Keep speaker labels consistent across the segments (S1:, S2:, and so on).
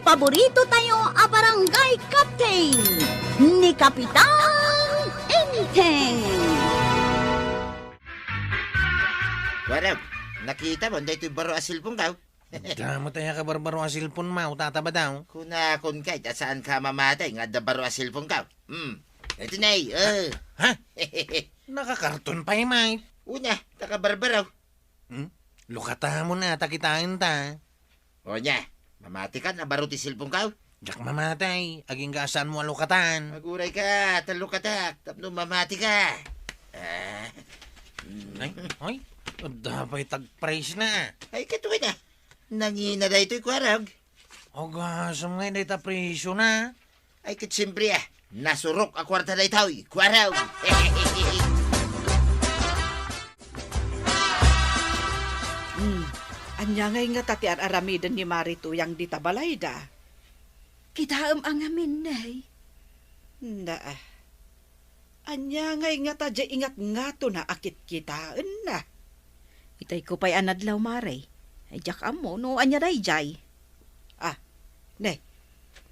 S1: paborito tayo a barangay captain ni Kapitan Enteng.
S2: Waraw, nakita mo, dahil ito'y baro asilpong ka.
S3: Damo tayo ka barbaro ang silpon mo, tataba daw.
S2: Kun kahit at saan ka mamatay, nga da baro asilpong ka. Ito na
S3: Ha? Nakakarton pa mate.
S2: Una, takabarbaraw.
S3: Lukata mo na, takitain ta.
S2: O niya, mamati ka na baro ti silpong ka.
S3: Jak mamatay, aging gaasan mo ang lukatan.
S2: Maguray ka, talo ka tak, tapno mamati ka.
S3: Ay, dapat tag-price na.
S2: Ay, katuwi na. Nangina na ito'y kwarag.
S3: O gasam nga, dahil presyo na.
S2: Ay, katsimbri nasurok a kwarta na ito'y kwarag.
S4: Anya ngay nga tatian aramidan ni Marito yang ditabalayda.
S1: Kitaam ang amin, nay.
S4: Na, anya ngay nga tadya ingat nga to na akit kitaan na.
S1: Itay ko pa'y anadlaw, maray. Ay, jak amo, no, anya day, jay.
S4: Ne,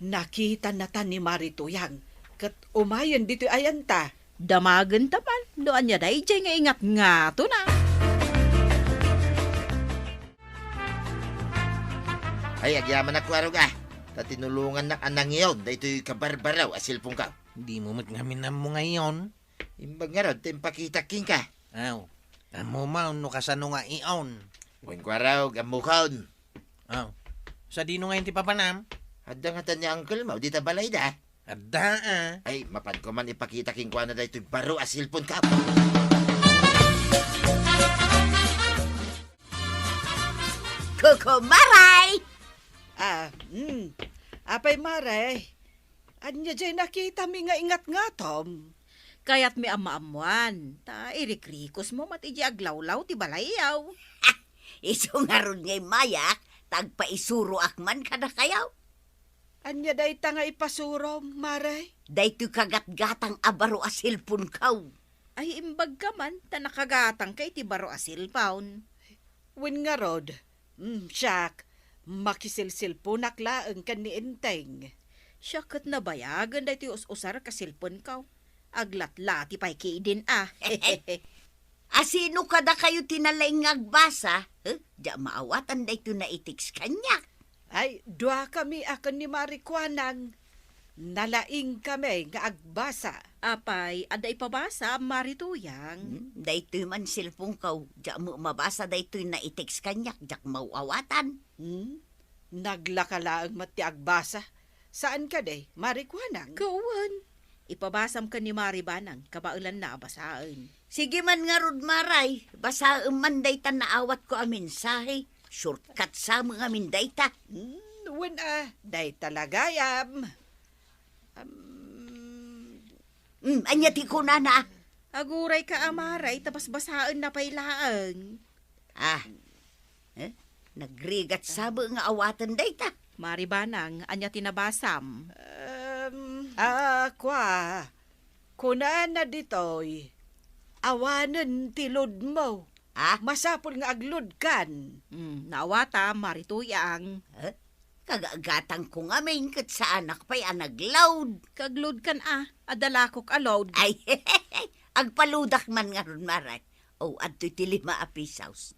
S4: nakita na ta ni Marito yang kat umayon dito ayan ta.
S1: Damagan taman, do anya day, jay nga ingat nga to na.
S2: Ay, agyaman na kwarag Tatinulungan na anang iyon, da ito'y kabarbaraw asilpong ka.
S3: Di mo matngamin na mo ngayon.
S2: Imbag nga ron, tempakita king ka.
S3: Aw, amo mo, no kasano nga iyon.
S2: Buwan kwarag, amukon.
S3: Aw, sa dino ngayon ti papanam?
S2: Hadang-hatan niya uncle mo, di ta balay da.
S3: Ada
S2: Ay, mapan ko man ipakita king kwa na da ito'y baro asilpong ka.
S1: Kukumaray!
S4: Apay Maray, anya jay nakita mi nga ingat nga tom.
S1: Kaya't mi ama-amuan, ta irikrikos mo matiji aglawlaw ti balayaw.
S5: Iso nga ron ngay mayak, tagpaisuro akman ka na kayaw.
S4: Anya day ta nga ipasurom, Maray.
S5: Dayto kagat-gatang abaro asilpon kaw.
S1: Ay imbag ka man, ta nakagatang kay ti baro asil paun.
S4: Win nga rod, siyak, makisilsil po naklaang kan ni Enteng.
S1: Siyakat na bayagan dahi ti us-usar kasilpon kaw. Aglat-lati pa'y kiidin
S5: Asino kada kayo tinalaing agbasa? Diya maawatan dayto na itiks kanyak.
S4: Ay, dua kami akan ni Marikwanang. Nalaing kami nga agbasa.
S1: Apay, aday pabasa, marituyang.
S5: Dayto'y man silpong kaw. Diya mo mabasa dayto'y na itiks kanyak. Diyak mauawatan.
S4: Naglakalaang mati agbasa. Saan ka day, Marikwanang?
S1: Kawan, ipabasam ka ni Maribanang, kabaulan na abasaan.
S5: Sige man nga rod maray. Basa man dayta naawat ko aminsahe. Shortcut sa mga min dayta.
S4: Win day talagayam.
S5: Anya ti ko na.
S1: Aguray ka amaray, tapos basaan na pailaang.
S5: Nagrigat sabo nga awatan dayta.
S1: Maribanang, anya tinabasam.
S4: Kuna na ditoy. Awanan tilod mo. Masapol nga aglod kan.
S1: Naawata, marituyang.
S5: Kagagatang ko nga main kat sa anak pa'y anaglawd.
S1: Kaglod kan adalakok alod.
S5: Ay, agpaludak man nga ron maray. Adto'y ti 5 pisos.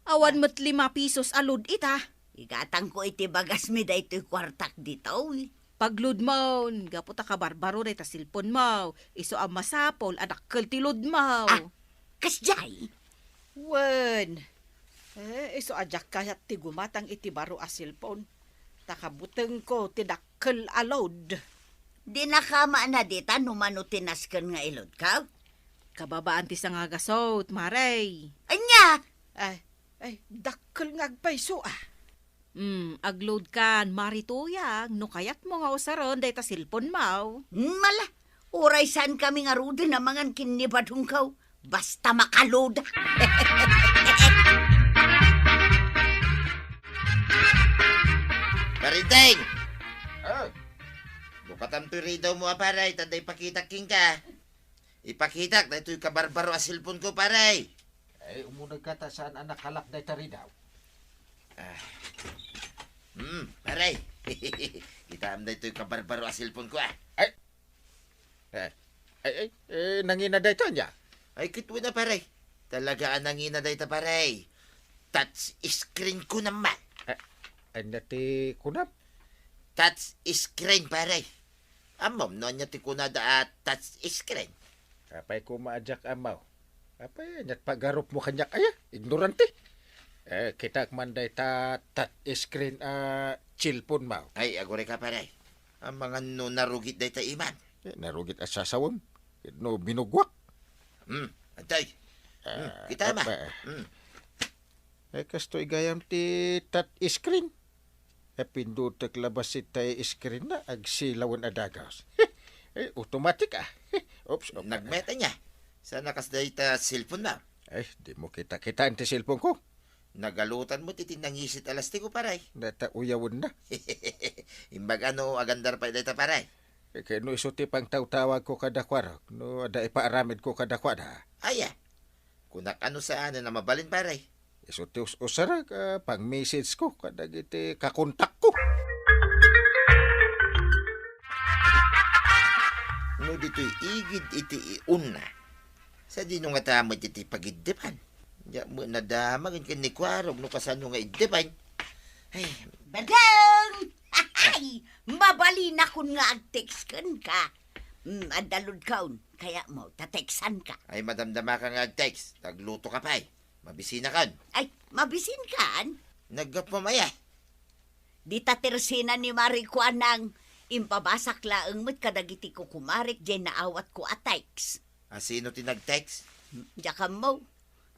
S1: Awan mo't 5 pisos alod ita.
S5: Igatang ko iti bagas mi dayto'y kwartak dito.
S1: Paglud mo, gaputa ka barbaro reta silpon mo. Iso ang masapol, adakkel tilod mo.
S5: Kasjay.
S4: Wen. Iso ajak kayat ti gumatang iti baro asilpon. Takabuteng ko ti dakkel alod.
S5: Di nakama na dita numano tinasken nga ilod ka?
S1: Kababaan ti sa nga gasot, maray.
S5: Anya!
S4: Ay, dakkel nga agpayso
S1: Agload kan, marituyang, no kayat mo nga usaron, day ta silpon mo.
S5: Mala, oray saan kami nga rude na mga kinibadong kaw. Basta makalod.
S2: Marinteng! Bukatam to ridaw mo paray, tanday pakita king ka. Ipakitak na ito'y kabarbaro asilpon ko paray.
S6: Ay, umunag ka ta saan anak halak na itari daw.
S2: Paray, Kita am na ito'y kabarbaro a cellphone ko
S3: Nangina da ito niya.
S2: Ay, kitwa na paray. Talaga anangina da ito paray. Touch screen ko naman.
S3: Ay nati kunap.
S2: Touch screen paray. Amom, no niya ti kunada at touch screen.
S3: Apay ko maajak amaw. Apay, nyat pagarop mo kanyak aya. Ignorante. Kita manday ta screen cellphone maw.
S2: Ay, agore ka paray. Ang mga no narugit da ito iman.
S3: Narugit asasawam. No binugwak.
S2: Antay. Kita ma.
S3: Kasto igayam ti screen. Pindutek labas itay screen na agsilawan adagaws. Automatic Oops.
S2: Nagmeta niya. Sana kas da ito cellphone na.
S3: Di mo kita ang ti cellphone ko.
S2: Nagalutan mo titinangisit alas ti ko paray.
S3: Nata uyawon na.
S2: Imbag ano agandar pa ito paray.
S3: Kaya no isuti pang tawag ko kada kwara. No ada ipaaramid ko kada kwara.
S2: Aya. Kunak ano saan na mabalin paray.
S3: Isuti usara pang message ko kada giti kakontak ko.
S2: No dito'y igid iti iuna. Sa di nyo nga tamad iti pagidipan. Ya mo nadamag ang kinikwarog no kasano nga idipan. Ay,
S5: Badang! Ay! Mabali na kun nga ag-textan ka. Adalod kaun. Kaya mo, tateksan ka.
S2: ay madamdama ka nga text. Nagluto ka pa Mabisina kan.
S5: Ay, mabisin kan?
S2: Nagpamaya.
S5: Di tatersina ni Marikuan ng impabasak laang mo't kadagiti ko kumarik dyan naawat ko ateks.
S2: Sino tinag-text?
S5: Diyan mo.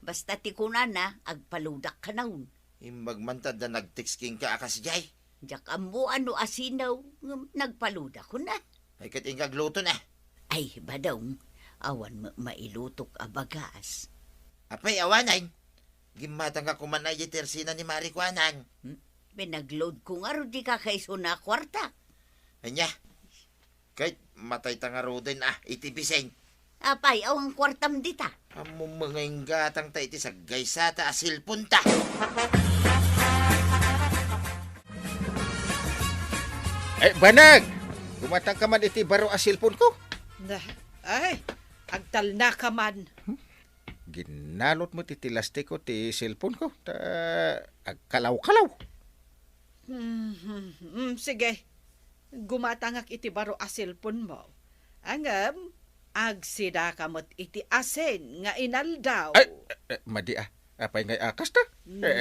S5: Basta ti kunan na, agpaludak ka naun.
S2: Imbag mantad na nag-text king ka akas jay.
S5: Diyan mo ano asinaw, nagpaludak ko na.
S2: Ay kat ingkag luto na.
S5: Ay, badong, awan mailutok abagas.
S2: Apay awanay. Gimatang ka kumanay di tersina ni Marikuanan.
S5: Pinagload ko nga ro di ka kayso na kwarta.
S2: Anya. Kahit matay tangaro din itibiseng.
S5: Apay, awang kwartam dita.
S2: Amo mga inggatang ta iti sa gaysata asil punta.
S3: Banag! Gumatang ka man iti baro asilpon ko.
S4: Ay, agtal na ka man.
S3: Ginalot mo ti tilastik ko ti cellphone ko. Agkalaw-kalaw.
S4: Sige, gumatangak iti baro a cellphone mo. Angam, agsida kamot iti asen nga inaldaw.
S3: Madi apay ngay akas ta?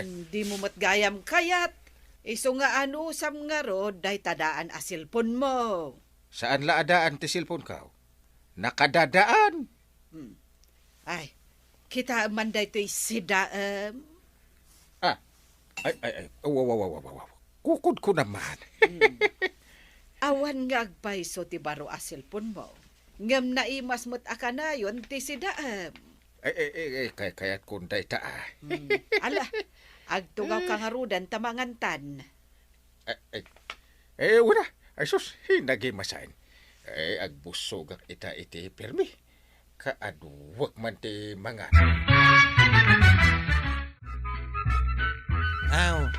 S4: Di mo matgayam kayat. Iso nga ano sam nga ro, day tadaan a cellphone mo.
S3: Saan laadaan ti cellphone ka? Nakadadaan.
S4: Ay, kita man day to'y sidaam.
S3: Wow. Kukod ko naman.
S4: Awan nga agpaiso ti baro a cellphone mo. Ngam na imas mo't akanayon ti sidaam.
S3: Kaya't kunday ta
S4: Ala, agtugaw ka nga rudan tamangantan.
S3: Wala. Ay sus, hinagimasain. Agbusog ang iti permi. Kaaduwag man ti mga.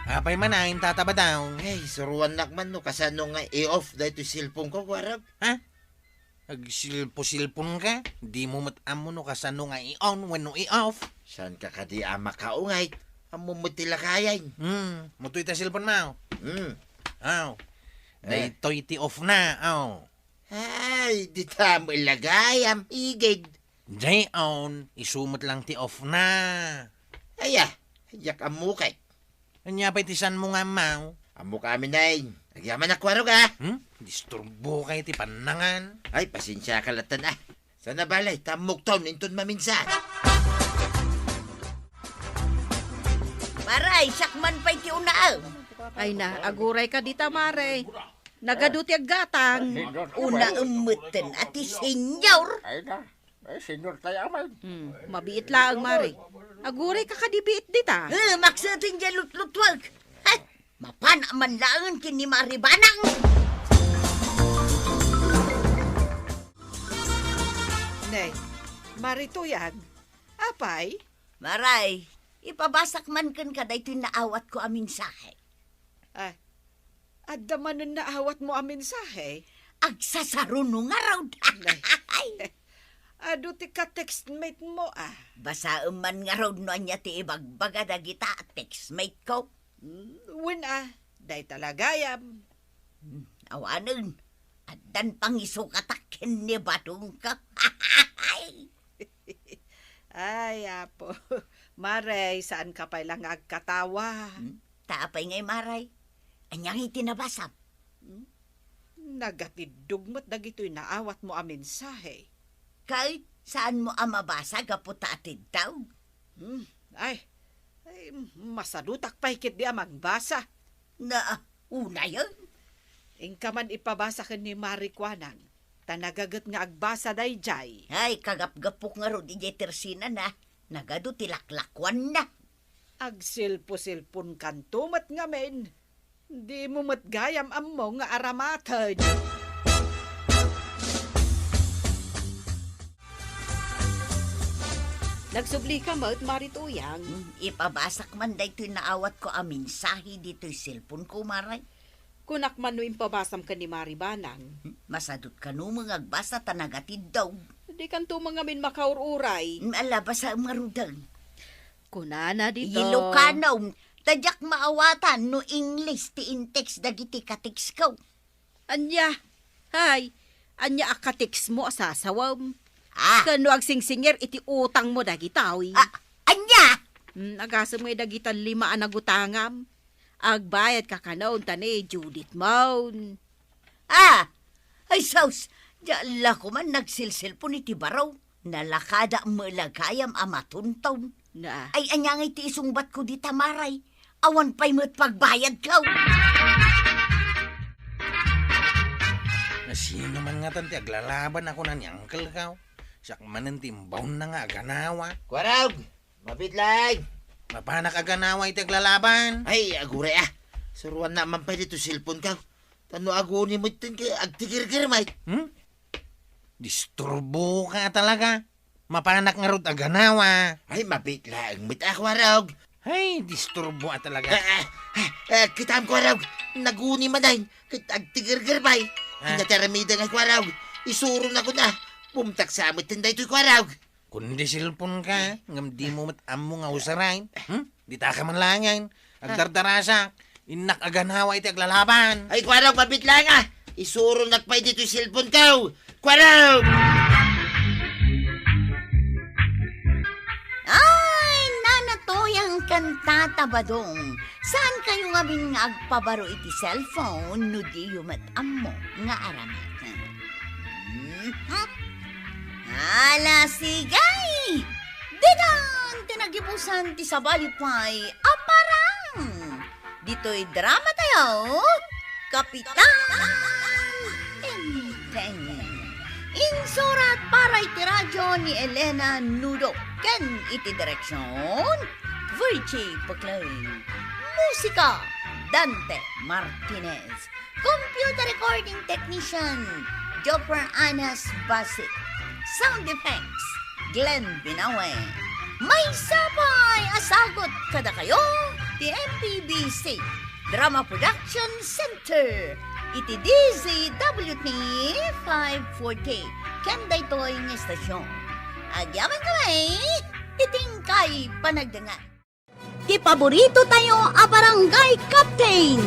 S6: Apay manahin tataba daw.
S2: Ay, suruan nakman no kasano nga i-off da ito cellphone ko kwarag.
S6: Agsilpo-silpon ka? Di mo matamo no kasano nga i-on when no i-off.
S2: Saan ka kadi ama kaungay? Amo mo tilakayan.
S6: Mutoy ta silpon mo. Daytoy ti off na.
S2: Ay, di tamo ilagay am igid.
S6: Jay on, isumot lang ti off na.
S2: Aya, yak amukay.
S6: Anya pa'y tisan mo nga mau.
S2: Amo kami nay. Nagyaman na kwaro ka.
S6: Disturbo kay ti panangan.
S2: Ay, pasensya ka latan Sana balay, tamok taon inton maminsan.
S5: Maray, sakman pa'y ti unaaw.
S1: Ay na, aguray ka dita, Mare. Nagaduti ag gatang.
S5: Una umutan at senyor.
S3: Ay na. Senyor tayo man.
S1: Mabiit lang, Mare. Aguray ka kadibiit dita.
S5: Maksating dyan lutlutwag. At mapanaman lang kini Maribanang.
S4: Nay, marituyan. Apay?
S5: Maray, ipabasak man kan ka daytoy naawat ko amin sahe.
S4: Adda man na awat mo ang mensahe.
S5: Agsasaruno nga raw.
S4: Ado ti ka-textmate mo
S5: Basa man nga raw no anya ti ibagbaga dagita textmate ko.
S4: Wen day talagayam.
S5: Awanon, addan pangisukatakin ni Badong ka.
S4: Ay, apo. Maray, saan ka pa lang agkatawa?
S5: Tapay ngay maray. Anyang itinabasam.
S4: Nagatidugmat dagito'y naawat mo ang mensahe.
S5: Kahit saan mo ang mabasa gaputa atid daw.
S4: Ay, masadutak pa hikit di amang basa.
S5: Na una yun.
S4: Ingka man ipabasa ka ni Marikwanan. Tanagagat nga agbasa day jay.
S5: Ay, kagap-gapok nga ro di Tersina na. Nagado tilaklakwan na.
S4: Agsilpo-silpon kantumat nga men. Di mo matgayam ammo nga aramatan.
S1: Nagsubli ka mo't marituyang.
S5: Ipabasak man day to'y naawat ko ang mensahe dito'y cellphone ko, maray.
S1: Kunak man no impabasam ka ni Maribanang.
S5: Masadot ka no mga agbasa tanagatid daw.
S1: Di kan mga min makaururay.
S5: Alaba sa marudang.
S1: Kunana dito.
S5: Ilocano, tadyak maawatan no English ti intex dagiti katix ko.
S1: Anya, hay, anya akatix mo asasawam.
S5: Ah,
S1: Kano ag singsinger iti utang mo dagitawi.
S5: anya!
S1: Agasam nga dagitan 5 anagutangam. Agbayad ka kanaon tani Judith Maun.
S5: Ay saus, diala ko man nagsilsil po ni Tibaraw. Nalakada malagayam amatuntaw.
S1: Na,
S5: Ay anyang iti isungbat ko di tamaray. Awan pa'y mo't pagbayad ko.
S6: Sino man nga tanti, aglalaban ako na niyangkal ka. Siyak manan timbaw na nga aganawa.
S2: Kwarog! Mabitlag!
S6: Mapanak aganawa iti aglalaban.
S2: Ay, agure Suruan na man pa dito cellphone ka. Tano aguni mo itin kay agtigir-gir, mate.
S6: Disturbo ka talaga. Mapanak nga rod aganawa.
S2: Ay, mabitlag. Mita, Kwarog.
S6: Ay, disturbo ka talaga.
S2: Kitam, Kwarog. Naguni man ay. Agtigir-gir, bay. Hinateramida nga, Kwarog. Isuro na ko na. Pumtak sa amit tinday to'y, Kwarog.
S6: Kundi silpon ka, ngam di mo matamo nga usarain. Di ta ka man lang yan. Agdardarasa, inak aganawa iti aglalaban.
S2: Ay, Kwarog, mabitlag nga. Isuro nakpay dito yung cellphone ka. Kwarog!
S5: Ay, nanatoyang kantata Badong. Saan kayo nga bin nga agpabaro iti cellphone no di yumatamo nga aramatan? Ala sigay! Dinan tinagibusan ti sabalipay aparang! Dito'y drama tayo, Kapitan Enteng. Insurat para iti radyo ni Elena Nudo. Ken iti direksyon, Virgie Paclay. Musika, Dante Martinez. Computer recording technician, Jopper Anas Basit. Sound effects, Glenn Binawe. May sabay asagot kada kayo, the MPBC Drama Production Center. Iti DZWT 540. Kanda ito'y ng estasyon. Agyaman kami, itingkay panagdangan. Ti paborito tayo a barangay captain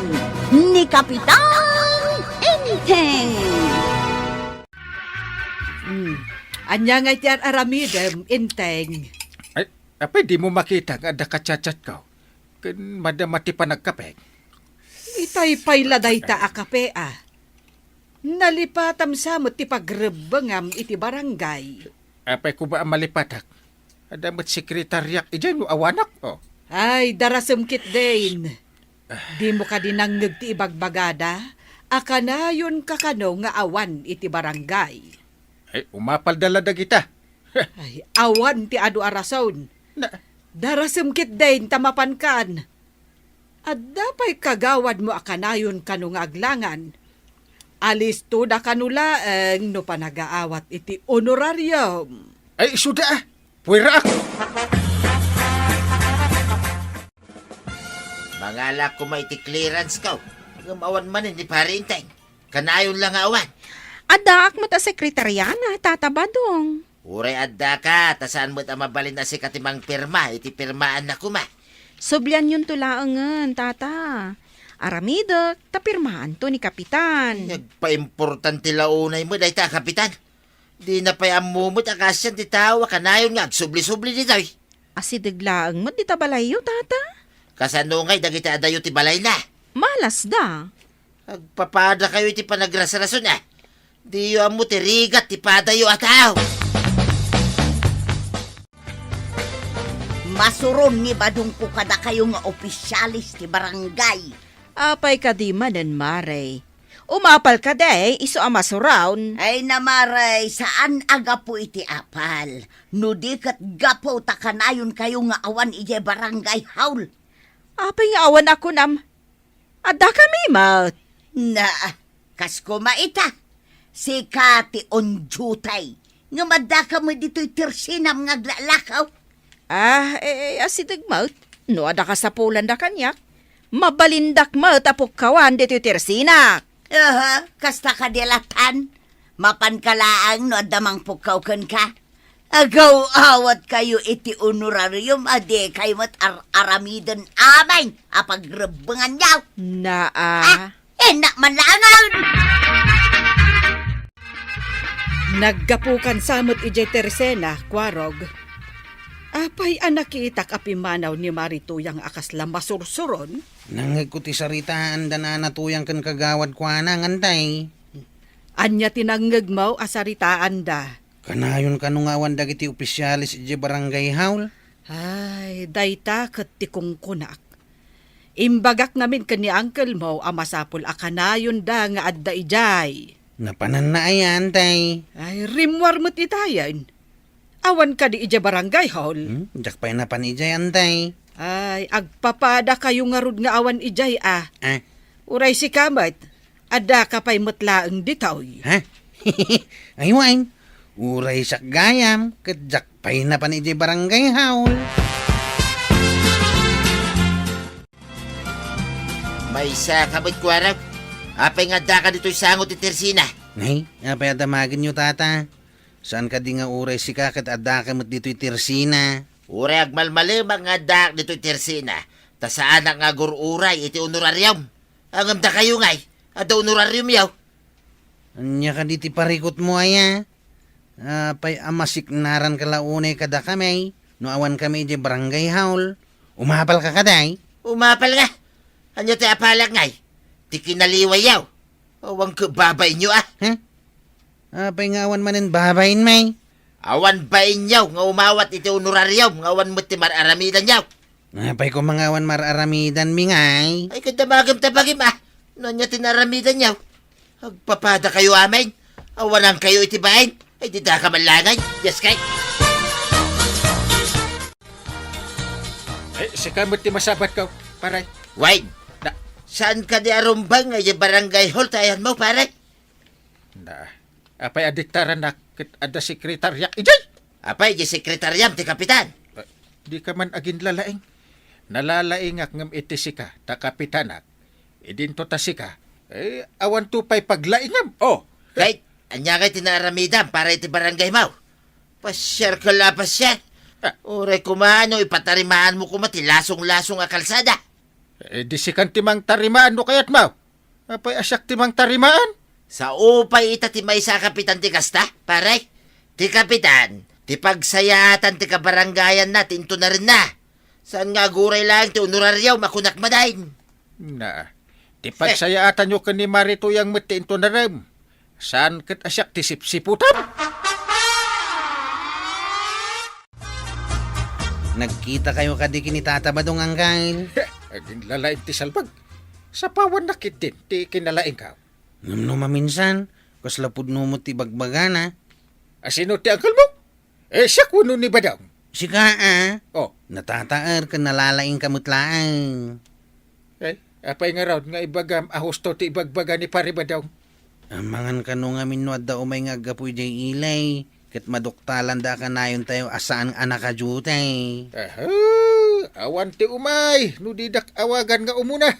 S5: ni Kapitan Enteng.
S4: Anya nga iti aramidem, inteng.
S3: Ay, apay di mo makita nga ada kacachat ka. Kan madamati pa nagkape.
S4: Itay payladay ta akape Nalipatam sa mo ti pagrebengam iti barangay.
S3: Apay ko ba ang malipatak? Ada mat sekretaryak ijan mo awanak. Oh.
S4: Ay, darasem kit din. Di mo ka dinanggag ti ibagbagada, akanayon kakano nga awan iti barangay.
S3: Ay, umapal dala kita.
S4: Ay, awan ti adu arason.
S3: Na,
S4: Darasem kit din tamapan kan. At dapay kagawad mo akanayon kano nga aglangan. Alis to da kanulaeng no panagaawat iti honorarium.
S3: ay, suda ah. Puwera ako.
S2: Mangalak ko may ti clearance ka. Ngamawan man ni pare inteng. Kanayon lang nga awan.
S7: Adaak mo ta sekretariana, Tata Badong.
S2: Uray adda ka, tasaan mo't mabalin na si katimang pirma, iti pirmaan na kuma.
S7: Soblian yun tulaangan, Tata. Aramidok, tapirmaan to ni Kapitan.
S2: Nagpa-importante launay mo, dahi ta, kapitan. Di na pa amumot akasyan ti tawa, kanayon nga, subli-subli di tayo.
S7: Asidaglaang mo, di tabalayo, Tata.
S2: Kasanungay, dagiti adayo ti balay na.
S7: Malas da.
S2: Agpapada kayo iti panagrasarason ah. Di yo amo ti rigat, ti padayo ataw.
S5: Masuron ni Badong ko kada kayo nga opisyalis ti barangay.
S7: Apay ka di manan, Mare. Umapal ka day, iso amasurawn.
S5: Ay namaray, saan aga po iti apal? No di kat gapo takanayon kayo nga awan ije barangay haul.
S7: Apay nga awan ako nam. Ada kami, Maut.
S5: Na, kasko maita. Si Kati Onjutay. Nga madaka mo dito'y tirsinam nga glalakaw.
S7: Asidag, Maut. No, ada ka sa pulan da kanyak. Mabalindak, Maut, apok kawan dito tirsina.
S5: Aha, kasta ka dilatan. Mapan kalaang no adamang pukaw ka. Agaw awat kayo iti honorarium ade kayo mat aramidan amay apagrebengan yaw. Enak manlangan.
S4: Naggapukan samot ijay tersena, kwarog. Apay anak itak apimanaw ni Marituyang akasla masursuron.
S6: Nangagkuti saritaan da na natuyang kan kagawad kwa na ngantay.
S4: Anya tinanggagmaw asaritaan da.
S6: Kanayon kanungawan dagiti opisyalis ije barangay haul.
S4: Ay, dayta ket tikong kunak. Imbagak namin kani uncle mo amasapul akanayon da nga adda ijay.
S6: Napanan na ayan, tay.
S4: Ay, rimwar mo't itayan. Awan ka di ija barangay hall.
S6: Jak pa'y napan ijay, antay.
S4: Ay, agpapada kayo nga rod nga awan ijay ah.
S6: Ah,
S4: Uray si kamat, ada ka pa'y matlaang ditaw.
S6: ha? Aywain, uray sak gayam, ket jak pa'y napan ijay barangay haul.
S2: May isa kabot kwarag. Apay nga da ka dito'y sangot ti Tersina.
S6: Nay, apay adamagin nyo, tata. Saan ka di nga uray si kakat adakamot dito'y tirsina?
S2: Uray agmalmalimang nga da dito'y Tersina. Ta saan nga gururay iti honorarium. Angam da kayo ngay, ada honorarium yaw.
S6: Anya ka diti parikot mo aya? Apay amasiknaran ka launay kada kami. No awan kami ijay barangay haul. Umapal ka kaday?
S2: Umapal nga. Anya ti apalak ngay. Ti kinaliway yaw. Awang kababay nyo ah.
S6: Ha? Apay nga awan manin babayin may.
S2: Awan ba inyaw nga umawat iti honorarium nga awan mo ti mararamidan yaw.
S6: Apay ko mga awan mararamidan mi ngay.
S2: Ay kadamagam-tabagim ah. Nanya tinaramidan yaw. Agpapada kayo amin. Awanan kayo iti bain. Ay di da ka manlangay. Yes kay.
S3: Si kamot ti masabat ka, paray.
S2: Wait.
S3: Da.
S2: Saan ka di arumbang nga yung barangay hall tayan mo pare?
S3: Na, apay adiktaran na kit ada sekretarya. Ijay!
S2: Apay di sekretaryam ti kapitan.
S3: Di ka man agin lalaing. Nalalaingak ngam iti sika, ta kapitanak. Idinto ta sika. Awan tupay paglaingam. Oh,
S2: Kay, anya kay tinaramidam para iti barangay mo. Pasyar ka lapas siya. Ure kumano, ipatarimaan mo kumati lasong-lasong a kalsada.
S3: di sikan timang tarimaan no kayat mau. Apay asyak timang tarimaan?
S2: Sa upay itatimay sa kapitan ti kasta, pare. Ti kapitan, ti pagsayatan ti kabarangayan na, tinto na rin na. Saan nga guray lang ti honoraryaw makunak madain?
S3: Na, di pagsayaatan nyo ka ni Marito yung matinto na rin. Saan kat asyak ti sipsiputan?
S6: Nagkita kayo kadiki ni Tata Badong angkal.
S3: Aging lalain ti salbag. Sa pawan nakit din, ti kinalaing ka.
S6: Namno maminsan, kaslapod no mo ti bagbagana.
S3: Asino ti angkal mo? Siya kuno ni Badang.
S6: Sika
S3: Oh,
S6: natataar ka nalalaing kamutlaan.
S3: apay nga raw nga ibagam ahusto ti ibagbaga ni Pari Badang.
S6: Amangan ka no nga minuad da umay nga gapoy jay ilay. Ket maduktalan da ka nayon tayo asaan anak ka jutay.
S3: Awan ti umay, nudidak awagan nga umuna.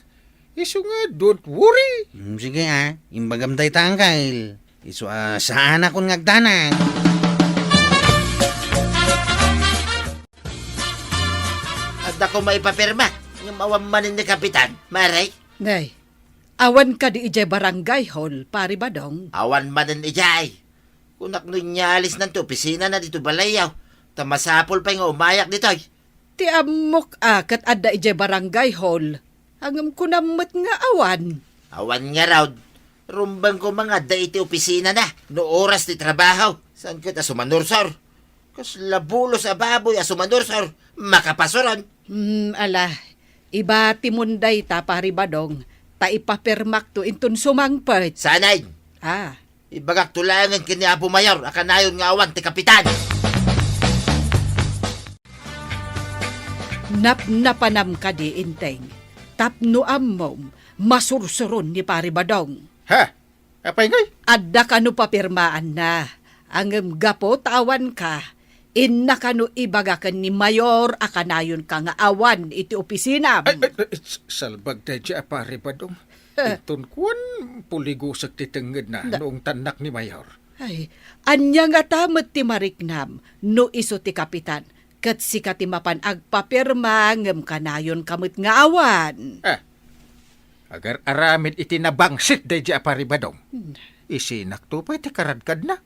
S3: Iso nga, don't worry.
S6: Sige imbagam tayo tangkal. Iso saan akong ngagdanang.
S2: At ako maipapirma. Yung mawamanin ni Kapitan, maray.
S4: Nay, awan ka di ije barangay hall, pari badong.
S2: Awan manin ijay. Kunak nun niya alis ng opisina na dito balayaw. Tamasapol pa nga umayak dito.
S4: Ti amok kat adda ije barangay hall. Hangam kunamot nga awan.
S2: Awan nga raw. Rumbang ko mga da iti opisina na. No oras ti trabaho. San kita sumanursor? Kas labulos a baboy a sumanursor. Makapasuron.
S4: Ala, iba timunday ta pari badong. Ta ipapirmak to intun sumangpet.
S2: Sanay. Ibagak tulangan kini Apo Mayor. Akanayon nga awan ti Kapitan.
S4: Napanam ka di inteng. Tapno ammom, masursuron ni pari badong.
S3: Ha? Apay ngay?
S4: Adda ka no papirmaan na. Ang gapo tawan ka. Inna ka no ibagakan ni Mayor akanayon ka nga awan iti opisina.
S3: Salbag tayo dya, pare badong. Itun kuwan, puligusag titenged na noong tanak ni Mayor.
S4: Ay, anya nga tamat ti mariknam, no iso ti kapitan, kat si katimapan agpapirma ngem kanayon kamut nga awan.
S3: Agar aramid itinabangsit day dya, pare badong. Isinak to pa iti karadkad na.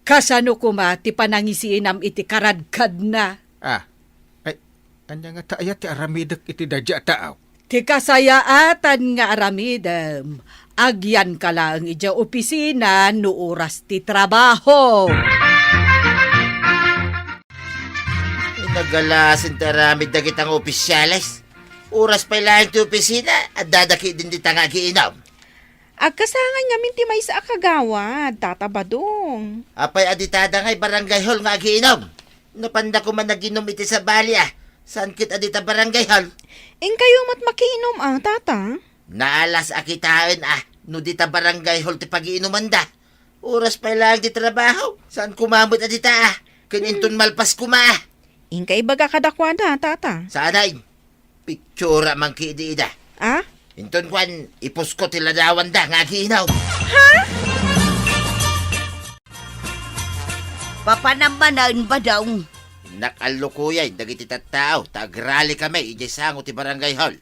S4: Kasano kuma ti panangisiinam iti karadkad na.
S3: Ay, anya nga taaya ti aramidek iti dadya taaw.
S4: Ti kasayaatan nga aramidem, agyan ka lang ija opisina no oras ti trabaho.
S2: Nagalasin taramid na kitang opisyalis. Oras pa lang ti opisina at dadaki din di tanga giinom.
S7: Agkasangan ngamin ti may sa akagawad, tatabadong.
S2: Apay aditada nga'y barangay hall nga giinom. Napanda ko man naginom iti sa balya. Saan kit adita barangay hall?
S7: Ing kayo mat makiinom tata?
S2: Naalas akitain no dita barangay hall ti pag-iinuman da. Oras pa lang di trabaho. Saan kumamot adita Kinintun malpas kuma.
S7: Ing kay baga kadakwada, tata.
S2: Sanay, pictura man kiidi ida. Inton kwan, ipos ko tiladawan da nga ginaw.
S5: Papanamanan ba daw?
S2: Nakalukuyay, dagiti tattao, tagrali kami, ijay sango ti barangay hall.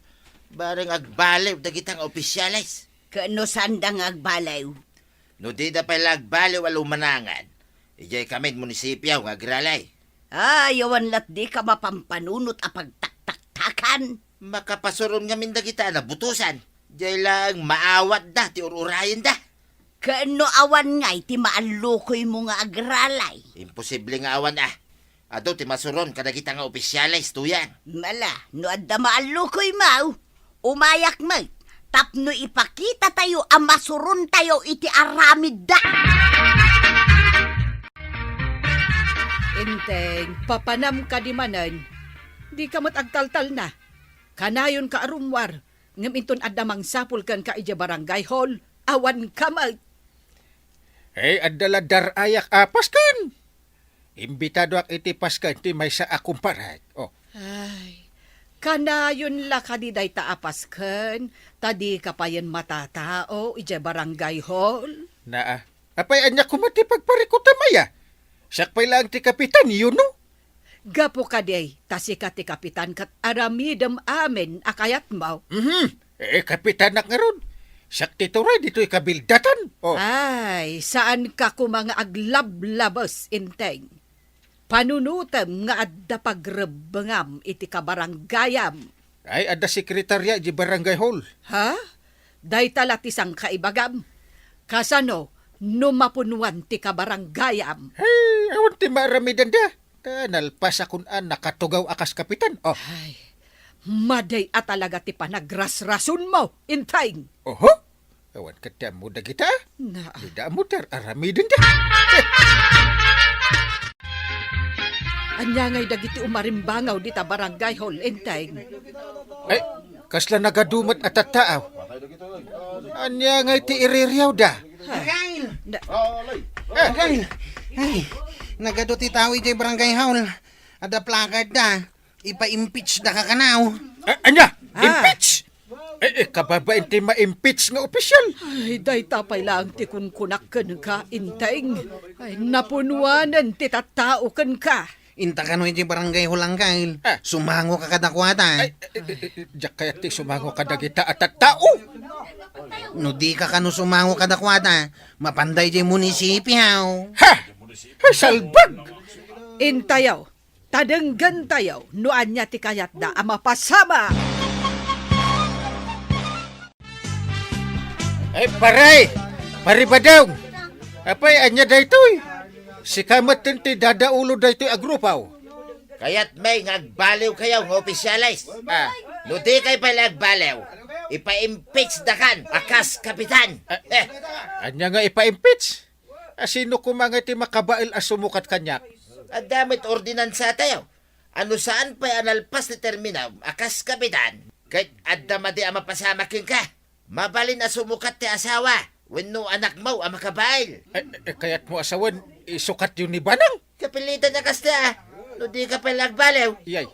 S2: Barang agbaliw, dagitang opisyalis.
S5: Kano sandang agbalaw?
S2: No di na pala agbaliw alumanangan. Ijay kami munisipyo nga agralay.
S5: Yawan lat di ka mapampanunot a pagtaktaktakan.
S2: Makapasuron nga mindagita na butusan. Ijay lang maawat da, ti ururayan da.
S5: Kano awan ngay, ti maalukoy mo nga agralay.
S2: Imposible nga awan Ado ti masuron kadagita nga opisyalis tuyan.
S5: Mala, no adda maalukoy mau, umayak mo. Tapno ipakita tayo ang masuron tayo iti aramid da.
S4: Inteng, papanam ka di manan. Di ka agtaltal na. Kanayon ka arumwar. Ngam inton adamang sapul kan ka ija barangay hall. Awan ka mag.
S3: Adala darayak apas kan. Imbitado ak iti paskan ti may sa akong paray.
S4: Ay, kanayon la ka di day taapas kan. Tadi ka pa yan matatao ija barangay hall.
S3: Apay anya kumati pagparikuta maya. Sakpay lang ti kapitan, yun no?
S4: Gapo ka day, tasi ka ti kapitan kat aramidam amin akayat mo.
S3: Kapitan nak nga ron. Sakti to rin, dito'y kabildatan.
S4: Ay, saan ka kumanga aglablabas, inteng? Panunutem nga adda pagrebengam iti kabaranggayam.
S3: Ay, adda sekretarya di barangay hall.
S4: Day talatisang kaibagam. Kasano, numapunuan ti kabaranggayam.
S3: Awan ti maramidan da. Nalpas akong nakatugaw akas kapitan.
S4: Ay, maday at talaga ti panagrasrasun mo, inteng.
S3: Awan ka mo da kita.
S4: Na.
S3: Dida mo dar aramidan da.
S4: Anya ngay dagiti umarimbangaw di ta barangay hall, inteng.
S3: Ay, kasla nagadumat at tataaw. Anya ngay ti iriryaw da.
S6: Ay, nagado ti tao iti barangay hall. Ada placard da. Ipa-impeach da kakanaw.
S3: Anya, impeach! Kababain ti ma-impeach nga opisyal.
S4: Ay, day tapay lang ti kunkunak ken ka, inteng. Ay, napunuanan ti tattao ken ka.
S6: Inta ka no iti barangay Hulanggail.
S3: Ah.
S6: Sumango ka kadakwata.
S3: Diyak kaya ti sumango kadagita at tao.
S6: No di ka kano sumango kadakwata, mapanday di munisipyo.
S3: Ha! Ay, salbag!
S4: Intayaw, tadenggan tayaw, nuan niya ti kayat da ama pasama.
S3: Ay, paray! Paribadaw! Apay, anya da ito'y. Si kamat ti dadaulo da ito'y agrupaw.
S2: Kaya't may ngagbaliw kayo ng opisyalis.
S3: Ah,
S2: No di kay pala agbaliw, ipa-impeach da kan, akas kapitan.
S3: anya nga ipa-impeach. Sino kumanga ti makabail as sumukat kanyak?
S2: At damit ordinansa tayo. Ano saan pa analpas ni terminaw, akas kapitan. Kahit adama di ama pasamakin ka. Mabalin na sumukat ti asawa. Wenno anak mo ang makabail.
S3: Kaya't mo asawan, isukat yun ni Banang.
S2: Kapilitan na kasta. No di ka pala agbaliw.
S3: Iyay.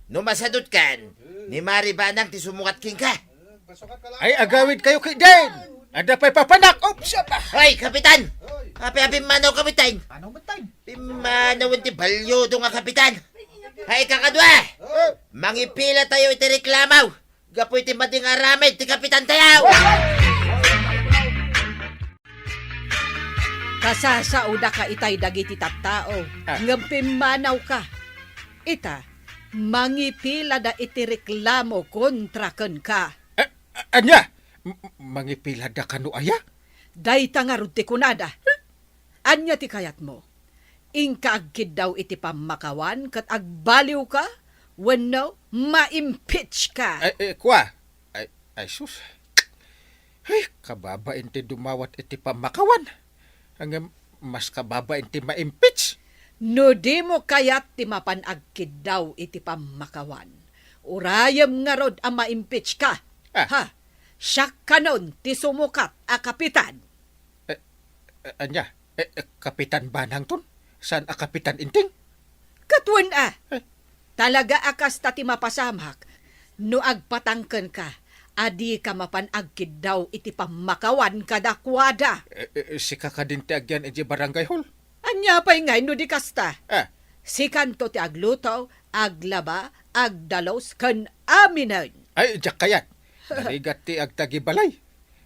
S2: No masadot kan, ni Mari Banang ti sumukat king ka.
S3: Ay, agawid kayo kay Den. Ada pa'y papanak. Oops, apa.
S2: Hoy, kapitan! Happy manaw, kapitan! Pimanaw ti balyo do nga kapitan! Hay kakadwa! Mangipila tayo iti reklamaw! Gapoy ti mading aramid ti kapitan tayaw!
S4: Kasasauda ka itay dagiti tattao, ngampimanaw ka. Ita, mangipila da iti reklamo kontra ken ka.
S3: Anya? Mangipila da kanu aya?
S4: Day tangarod ti kunada. Anya ti kayat mo? Ingkaagkid daw iti pamakawan kat agbaliw ka? Wenno, ma-impeach ka.
S3: Kwa? Ay, sus. Ay, kababain ti dumawat iti pamakawan. Ang mas kababain ti ma-impeach.
S4: No di mo kayat ti mapanagkid daw iti pamakawan. Urayam nga rod ang ma-impeach ka. Ha? Siya kanon ti sumukat a kapitan.
S3: Anya? Kapitan Banang ton? Saan a kapitan inting?
S4: Katwan talaga akas ta ti mapasamhak. No agpatangken ka, adi ka mapanagkid daw iti pamakawan kadakwada.
S3: Si kakadin ti agyan iti barangay hall.
S4: Anya pa'y ngay no di kasta.
S3: Ah,
S4: Si kanto ti aglutaw, aglaba, agdalos, kan aminan.
S3: ay, diyak kayat. Narigat ti agtagibalay.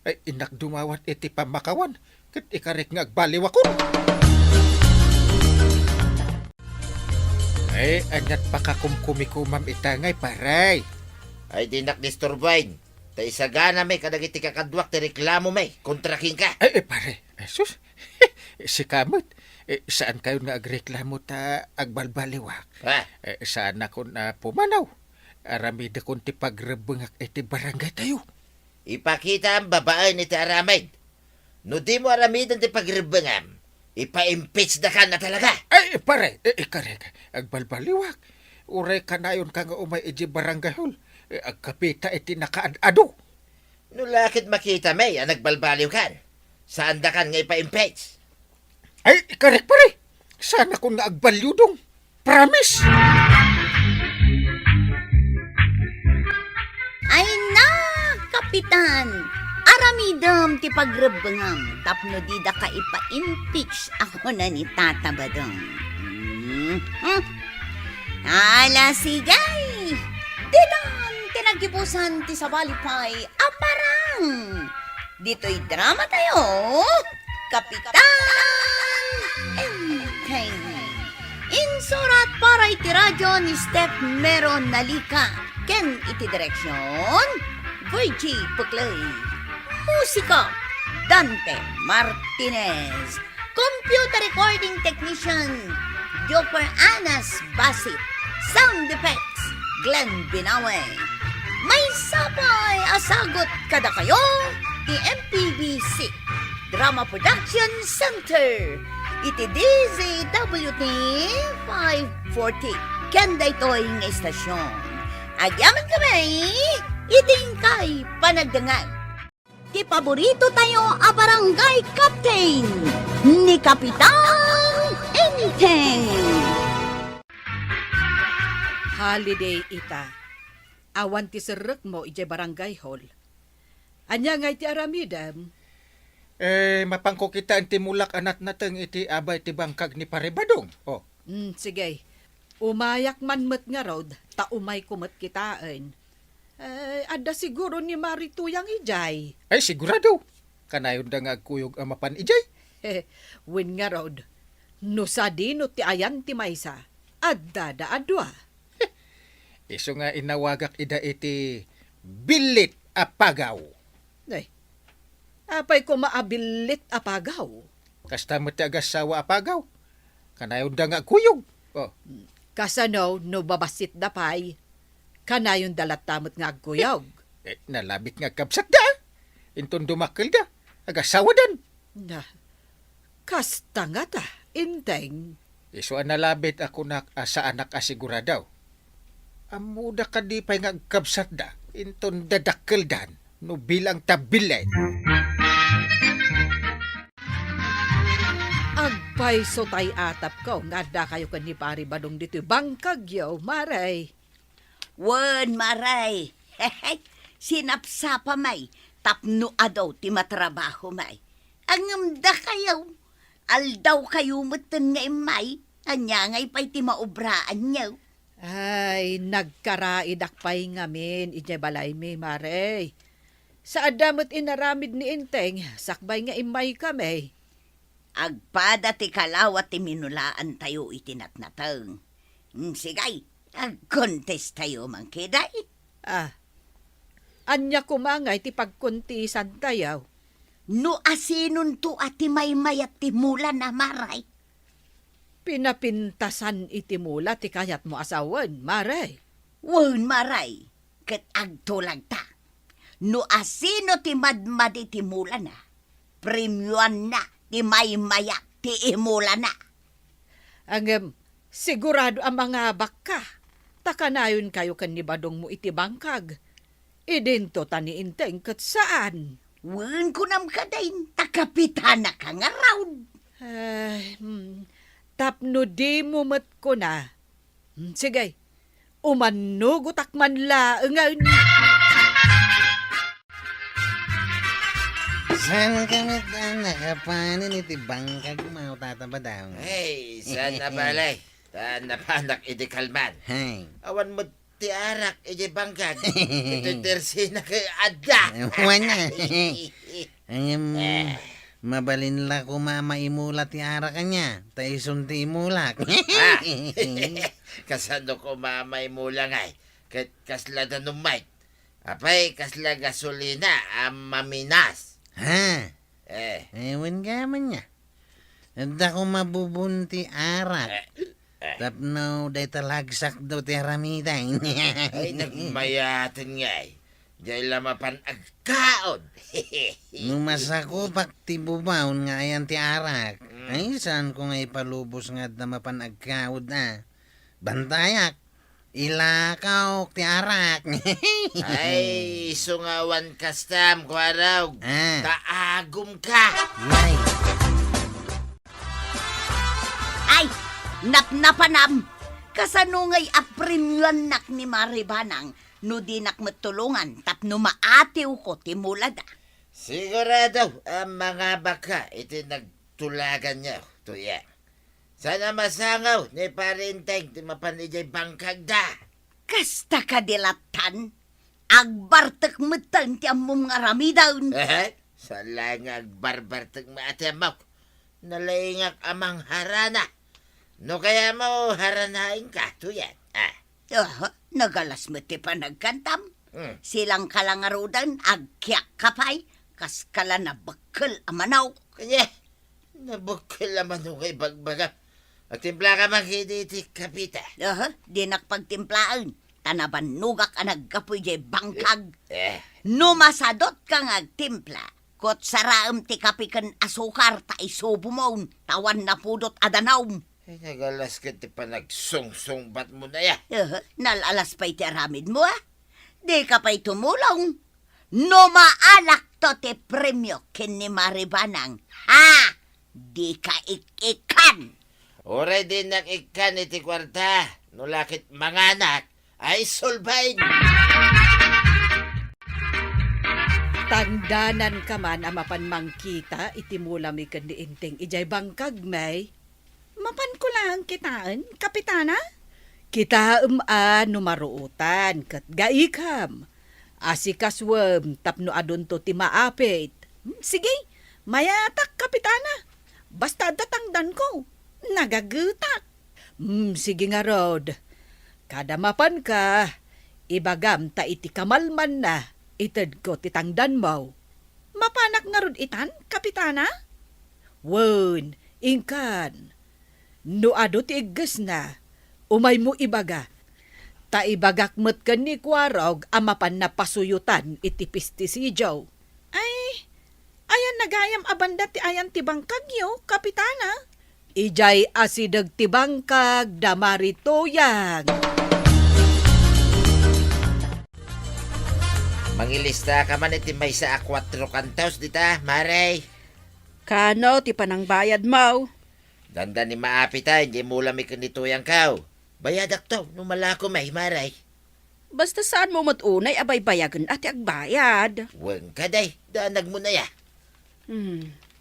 S3: Ay, inak dumawat iti pamakawan. Kat ikarik nga agbaliw ako. Ay, anyat pakakumkumikumam itangay, paray.
S2: Ay dinak disturbain. Ta isagana may kadagiti kakadwak ti reklamo may, kontra king ka.
S3: Ay, pare. Ay, sus. Si kamot. Saan kayo nga agreklamo ta agbalbaliwak?
S2: Ha?
S3: Saan ako na pumanaw? Aramida kong ti pagrebengak iti barangay tayo.
S2: Ipakita ang babae ni ti aramid. No di mo aramidan ti pagrebengam, ipa-impeach da ka na talaga.
S3: Ay, pare, ikarek, agbalbaliwak. Uray ka na yun ka nga umay iji barangay hall. Agkapita iti nakaadado.
S2: No lakit makita may, ang nagbalbaliw kan. Saan da kan nga ipa-impeach?
S3: Ay, ikarek pare. Sana ko nga agbalyudong. Promise!
S5: Ay na, kapitan! Aramidam ti pagrebengam, tapno di da ka ipa-impeach ako na ni Tata Badong. Ala sigay! Dinan tinagipusan ti sabalipay aparang! Dito'y drama tayo, Kapitan Enteng! Insurat para iti radyo ni Steph Meron Nalika. Ken iti direksyon, Virgie Puklay. Musika, Dante Martinez. Computer recording technician, Joper Anas Basit. Sound effects, Glenn Binawe. May sabay asagot kada kayo, ti MPBC Drama Production Center. Iti DZWT 540. Kanda ito'y nga istasyon. Agyaman kami, iting kay panagdangan. Ti paborito tayo a barangay captain ni Kapitan Enteng.
S4: Holiday ita. Awan ti serek mo ije barangay hall. Anya nga iti aramidam.
S3: Mapangko kita ang timulak anat nateng iti abay ti bangkag ni Parebadong. Oh,
S4: Sige. Umayak man met nga rod, ta umay kumet kitaan. Ada siguro ni Marituyang ijay.
S3: ay sigurado. Kanayon da nga agkuyog ang mapan ijay.
S4: Win nga rod. No sa dino ti ayan ti maysa. Adda da adwa.
S3: Iso nga inawagak ida iti bilit apagaw.
S4: Ay, apay ko maabilit apagaw.
S3: Kasta mo ti agasawa apagaw. Kanayon da nga agkuyog. Oh,
S4: Kasano no babasit da pay. Kanayon dalat tamot nga agkuyog.
S3: nalabit nga kabsat da. Inton dumakil da. Agasawa dan.
S4: Na, kasta nga ta, inteng.
S3: Iso ang nalabit ako na sa anak asiguradaw. Amuda ka di pa'y nga kabsat da. Inton dadakil dan. No bilang tabilay.
S4: Agpay so tay atap ko, nga da kayo kan ni pari badong dito bangkag yaw, maray.
S5: Wen, maray. Sinapsapa may. Tapno adaw ti matrabaho may. Angam da kayaw. Aldaw kayo matan nga imay. Anya ngay pa'y ti maubraan niyaw.
S4: Ay, nagkaraidak pay ngamin, ijay balay mi, maray. Sa adamot inaramid ni inteng, sakbay nga imay kami.
S5: Agpada ti kalawat ti minulaan tayo itinatnatang. Sigay, agkontes tayo mangkiday.
S4: Anya kumangay ti pagkuntisan tayaw.
S5: No asinon to ati may mayat ti mula na maray.
S4: Pinapintasan iti mula ti kayat mo asawan, maray.
S5: Wen maray, ket agtulag ta. No asino ti madmad iti mula na, premiuan na ti may maya ti imula na.
S4: Sigurado ang mga baka. Takanayon kayo kan ni badong mo iti bangkag. Idinto tani inteng ket saan?
S5: Wen ko nam kadain, takapitana ka nga raud.
S4: Tapno di mo met ko na. Sige, umanugot akman laengan.
S6: Saan kami nakapanin iti bangkag mau tatabadaw?
S2: Hey, saan na balay? Saan na panak iti kalman?
S6: Hay.
S2: Awan mo ti arak iti bangkag. Ito tersina kay adda.
S6: Wala. Mabalin la ko maimula ti ara kanya. Taison ti imulak.
S2: Kasano ko mamay mula ngay. Kasla na numay. Apay, kasla gasolina ang maminas.
S6: Ha?
S2: Ewan
S6: ka man niya. Ada ko mabubunti arak. Tapno day talagsak daw ti aramiday.
S2: Ay, nagmayatin ngay. Diyay lamapan agkaon.
S6: Numasako pakti bubaon nga ayan ti arak. Ay, saan ko nga ipalubos nga damapan agkaod na. Bantayak. Ilakaw ti arak.
S2: Ay, sungawan kastam, kwaraw. Kaagum ka.
S6: Yay.
S5: Ay, napnapanam. Kasano ngay apremyon nak ni Maribanang no di nak matulungan tapno maatiw ko ti mulada.
S2: Sigurado, ang mga baka iti nagtulagan niya. Tuya. Sana masangaw ni parinteng ti mapanijay bangkag da.
S5: Kasta kadilatan, agbartek metan ti among aramidaw.
S2: Salangag barbartag maatiamaw. Nalaingak amang harana. No kaya mo haranain ka, tuyan.
S5: Nagalas mo ti panagkantam. Silang kalangarudan, agkyak kapay, kaskala na bakal amanaw.
S2: Kanya, nabukil naman nung kay bagbaga. Magtimpla ka makiditi, kapita.
S5: Di nakpagtimplaan. Tanaban nugak ang nagkapoy jay bangkag. Numasadot ka ngagtimpla. Kot saraam ti kapikan asukar ta isubo mo. Tawan na pudot adanaw.
S2: Ay, nagalas ka ti pa nagsungsung bat mo na ya.
S5: Nalalas pa'y ti aramid mo Di ka pa'y tumulong. No maalak to ti premyo kin ni Maribanang. Ha! Di ka ikikan.
S2: Oray din nakikan iti kwarta. No lakit manganak ay solbain.
S4: Tangdanan ka man ang mapan mangkita, itimula mi kan diinteng ijay bangkag may.
S7: Mapan ko lang kitaan, kapitana.
S4: Kita numaruutan, kat gaikam. Asikaswem, tapno adun to ti maapit.
S7: Sige, mayatak, kapitana. Basta datangdan ko, nagagutak.
S4: Sige nga Rod. Kada mapan ka, ibagam ta iti kamalman na. Ited ko titangdan mo.
S7: Mapanak nga rod itan, kapitana?
S4: Wen, ingkan. No ado ti igges na. Umay mo ibaga. Ta ibagak met ken ni Kwarog amapan na pasuyutan iti pistisijaw.
S7: Ay, ayan nagayam abanda ti ayan ti bangkagyo, kapitana.
S4: Ijay asideg ti bangkag damaritoyang.
S2: Mangilista ka man iti may sa 4 kantos dita, Maray.
S7: Kano ti panang bayad mo?
S2: Danda ni maapita, hindi mo lamig kanituyang kaw. Bayadak to, numalako may, Maray.
S7: Basta saan mo matunay abay bayagan at agbayad.
S2: Huwag ka day, danag mo na ya.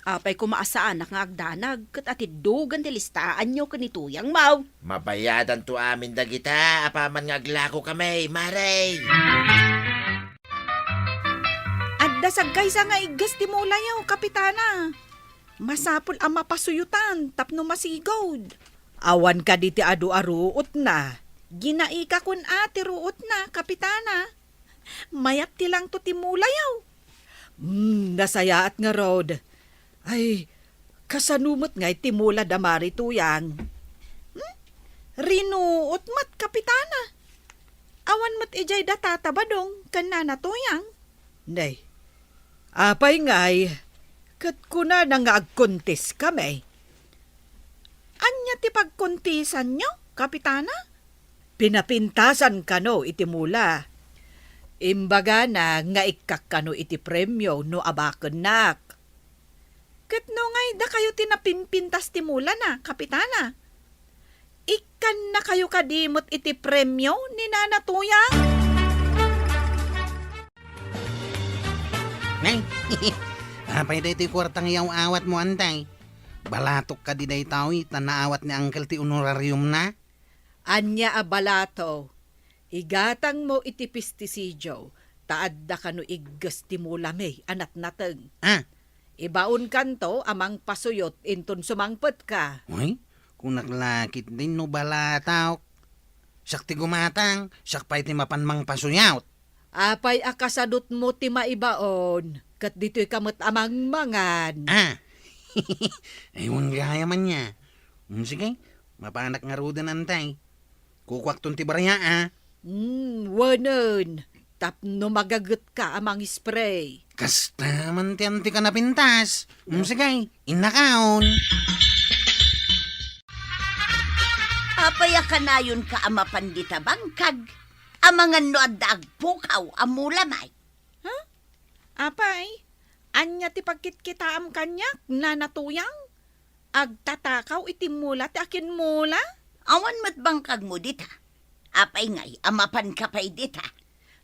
S7: Apay kumaasaan nga agdanag kat atidugan ti listaan nyo kanituyang mau.
S2: Mabayadan to amin dagita, apaman nga aglako kami, Maray.
S7: Dasag kaysa nga igas ti mulayaw, kapitana. Masapul ang mapasuyutan, tapno masigod.
S4: Awan ka di ti adu-aruot na.
S7: Ginaika kun ati ruot na, kapitana. Mayat ti lang to ti mulayaw.
S4: Nasayaat nga Rod. Ay, kasanumot nga iti mula damari tuyang.
S7: Rinuot mat, kapitana. Awan mat ijay datatabadong, kanana tuyang.
S4: Nay, apay ngay, kat kuna na nga agkontis kami.
S7: Anya ti pagkontisan nyo, kapitana?
S4: Pinapintasan kano iti mula. Imbaga na nga ikak kano iti premyo no abaken nak.
S7: Kat no ngay da kayo tinapimpintas ti mula na, kapitana. Ikan na kayo kadimot iti premyo ni Nana Tuyang?
S6: Nay, apay day ti kwartang yaw awat mo antay. Balatok ka di day tawi, tanaawat ni Uncle ti honorarium na.
S4: Anya abalato, igatang mo iti pistisijo, taadda kano iggas ti mula may anat nateng. Ibaon kanto amang pasuyot inton sumangpet ka.
S6: Uy, kung naglakit din no balataw. Siyak ti gumatang, siyak pa'y ti mapanmang pasuyawt.
S4: Apay akasadot mo ti maibaon, kat dito'y kamot amang mangan.
S6: Ewan gaya man niya. Sige, mapanak nga rudan antay. Kukwakton ti barya
S4: Wanon, tapno magagot ka amang spray.
S6: Kasta man ti anti ka napintas. Sige, inakaon.
S5: Apaya kanayon ka ama pandita bangkag. Amangan no addag pukaw amulamay.
S7: Apay, anya ti pagkitkitaam kanyak, Nana Tuyang? Agtatakaw iti mula ti akin mula?
S5: Awan mat bangkag mo dita. Apay ngay, amapan ka pa'y dita.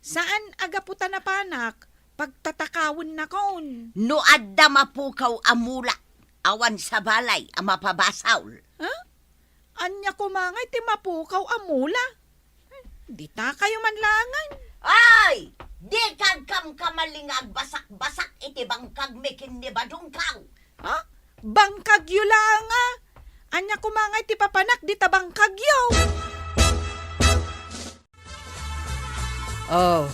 S7: Saan agaputa na panak? Pagtatakawin na kon.
S5: No adda mapukaw amula. Awan sa balay, amapabasaw.
S7: Anya kumangay ti mapukaw amula. Di ta kayo manlangan.
S5: Ay! Di kag kam kamalingag basak-basak iti bangkag mekin ni badungkaw.
S7: Bangkag yu lang Anya kumangay ti papanak di ta bangkag yu.
S4: Oh,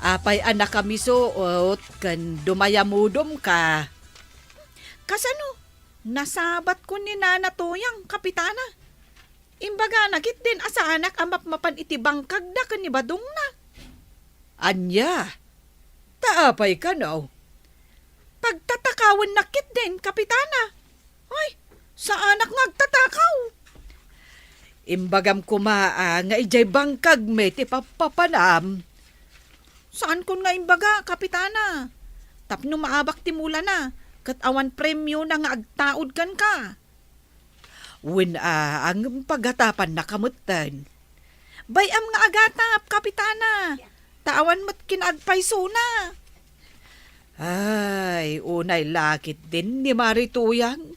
S4: apay anak kami suot, kan dumayamudom ka.
S7: Kasano? Nasabat ko ni Nana Tuyang, kapitana. Imbaga nagit din asa anak amap-mapan iti bangkag da kan ni badung na.
S4: Anya, taapay ka no?
S7: Pagtatakawan nakit din, kapitana. Ay, sa anak ngagtatakaw.
S4: Imbagam kumaa nga ijay bangkag me ti papapanam.
S7: Saan kun nga imbaga, kapitana? Tapno maabak ti mula na, kat awan premyo na nga agtaod kan ka.
S4: When ang pagatapan na kamutan.
S7: Bayam nga agatap, kapitana. Tawan mo't kinagpayso na.
S4: Ay, unay lakit din ni Marituyang.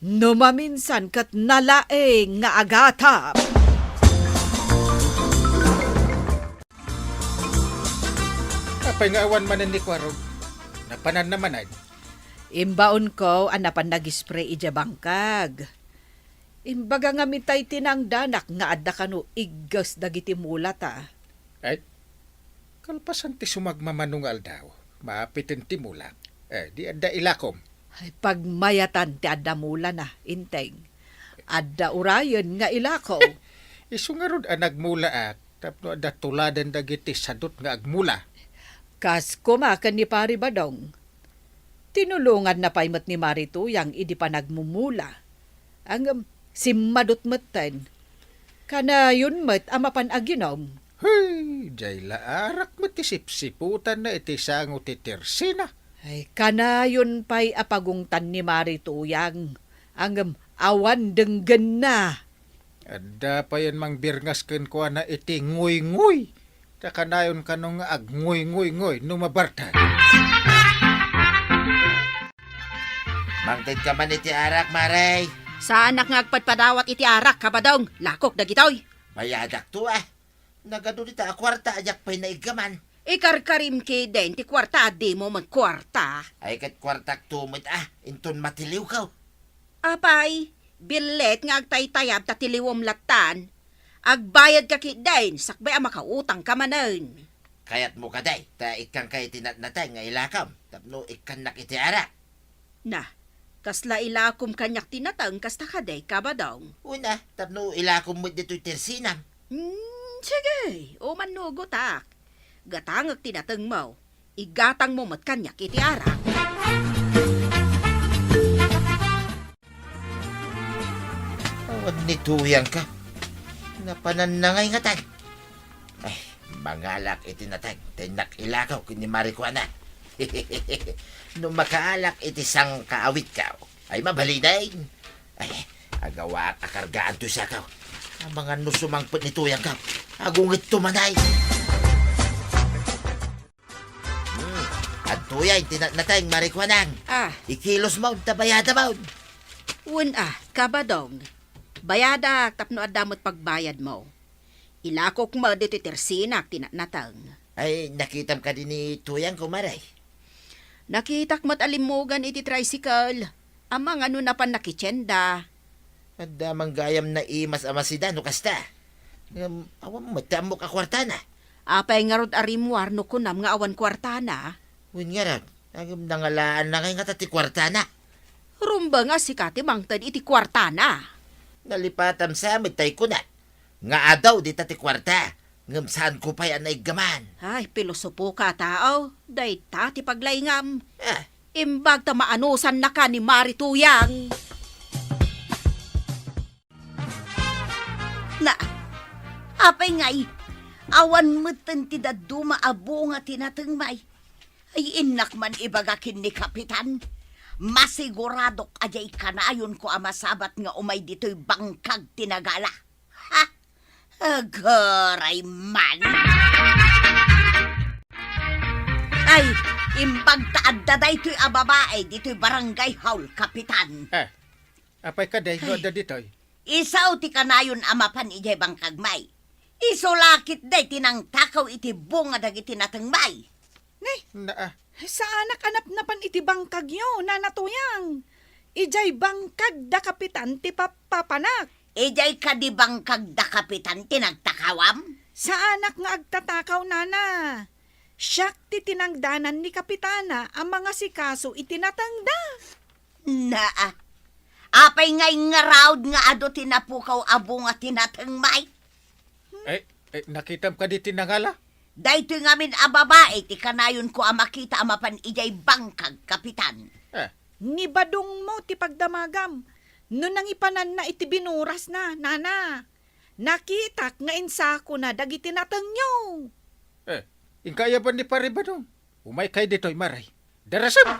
S4: Numaminsan kat nalaeng nga agatap.
S3: Apay nga awan manan ni Kwarog. Napanan naman ay.
S4: Imbaon ko anapan nag-spray ija bangkag. Imbaga nga mitay tinangdanak nga adda kano iggas dagiti mulat
S3: Ay, kalpasan ti sumagmamanungal daw. Maapitin ti mulak. Di adda ilakom.
S4: Ay pagmayatan ti adda mula na, inteng. Adda urayon nga ilakaw.
S3: Isu nga rod ang nagmula tapno adda tuladan dagiti sadot nga agmula.
S4: Kas kumakan ni Pari Badong. Tinulungan na paymat ni Marito yang idi pa nagmumula. Ang simmadot matan. Kana yun mat amapan aginom.
S3: Hey, jay laarak matisip-siputan na iti sango ti Tersina.
S4: Ay kana yun pa'y apagungtan ni Marito yang ang awan denggen na.
S3: Adda pa yan mang birngas ken ko na iti nguy-nguy. Takanayon kanong ag nguy-nguy-nguy numabartan.
S2: Mangtid ka man iti arak, Maray.
S1: Sa anak nga agpadpadawat iti arak, kabadong, lakok dagitoy.
S2: Mayadak to Nagado dita kwarta ajak pa'y naigaman.
S1: Ikarkarim ki den, ti kwarta, di mo magkwarta.
S2: Ay kat kwartak tumit inton matiliw ka.
S1: Apay, bilet nga agtaytayab tatiliwom latan. Agbayad ka ki den, sakbay ang makautang ka manen.
S2: Kayat mo kaday, ta ikang kay tinatnatay nga ilakam. Tapno ikanak iti arak.
S1: Na, kasla ilakom kanyak tinatang kasta kaday kabadong.
S2: Una, tapno ilakom mo dito'y tersinam.
S1: Sige, o manugot Gatangag tinatang mo, igatang mo mat kanyak iti arak.
S2: Awad ni tuyang ka. Napananangay nga tay. Ay, mangalak iti natay. Tinak ilakaw kini Marikuana. Nung makaalak iti sang kaawit ka. Ay mabaliday. Ay, agawa akargaan to siya ka. Ang mga nusumangpot ni tuyang ka. Agungit tumanay. At tuyay, tinatay Marikuanang. Ikilos mo, tabayada mo.
S1: Kabadong. Bayadak tapno adamot pagbayad mo. Ilakok mo dito tersinak tinatnatang.
S2: Ay, nakitam ka din ni tuyang kumaray.
S1: Nakitak mat alimugan iti tricycle. Amang ano na pan nakitsenda.
S2: At damang gayam na imas amasida no kasta. Awam matamo ka kwartana.
S1: Apay nga rod arimuar no kunam nga awan kwartana.
S2: Win nga rin, agam nangalaan na ngayon nga tati kwartana.
S1: Rumba nga si Kati Mangtad iti kwartana.
S2: Nalipatam sa mitay ko na. Nga adaw di tati kwarta. Ngam saan ko pa yan ay gaman.
S1: Ay, pilosopo ka tao. Day tati paglaingam.
S2: Ah,
S1: Imbag ta maanusan na ka ni Marituyang.
S5: Na, apay ngay, awan mutan ti daduma abo nga tinatengmay. Ay inak man ibagakin ni Kapitan. Masiguradok ajay kanayon ko amasabat nga umay dito'y bangkag tinagala. Ha? Agaray man. Ay, imbag taadda dayto'y ababae dito'y barangay hall, Kapitan.
S3: Apay kaday, no adda ditoy.
S5: Isaw ti kanayon amapan ijay bangkag may. Isulakit day tinang takaw iti bunga dagiti natengmay.
S7: Sa anak-anap na pan iti bangkag yo, nanatuyang. Ijay bangkag da kapitan ti papanak.
S5: Ijay ka di bangkag da Kapitan tinagtakawam?
S7: Sa anak nga agtatakaw nana. Siyak ti tinangdanan ni kapitana ang mga sikaso itinatangda.
S5: Naa. Apay ngay nga raud nga ado tinapukaw abo nga tinatengmay.
S3: Nakitam ka di tinangala?
S5: Daytoy ngamin a babae ti kanayon ko a makita amapan ijay bangkag, Kapitan.
S7: Ni badong mo ti pagdamagam. No nangipanan na iti binuras na, nana. Nakitak nga insako na dagiti natangyo.
S3: Ingkaya ba ni pare ba dong? Umay kay dito'y maray. Darasam!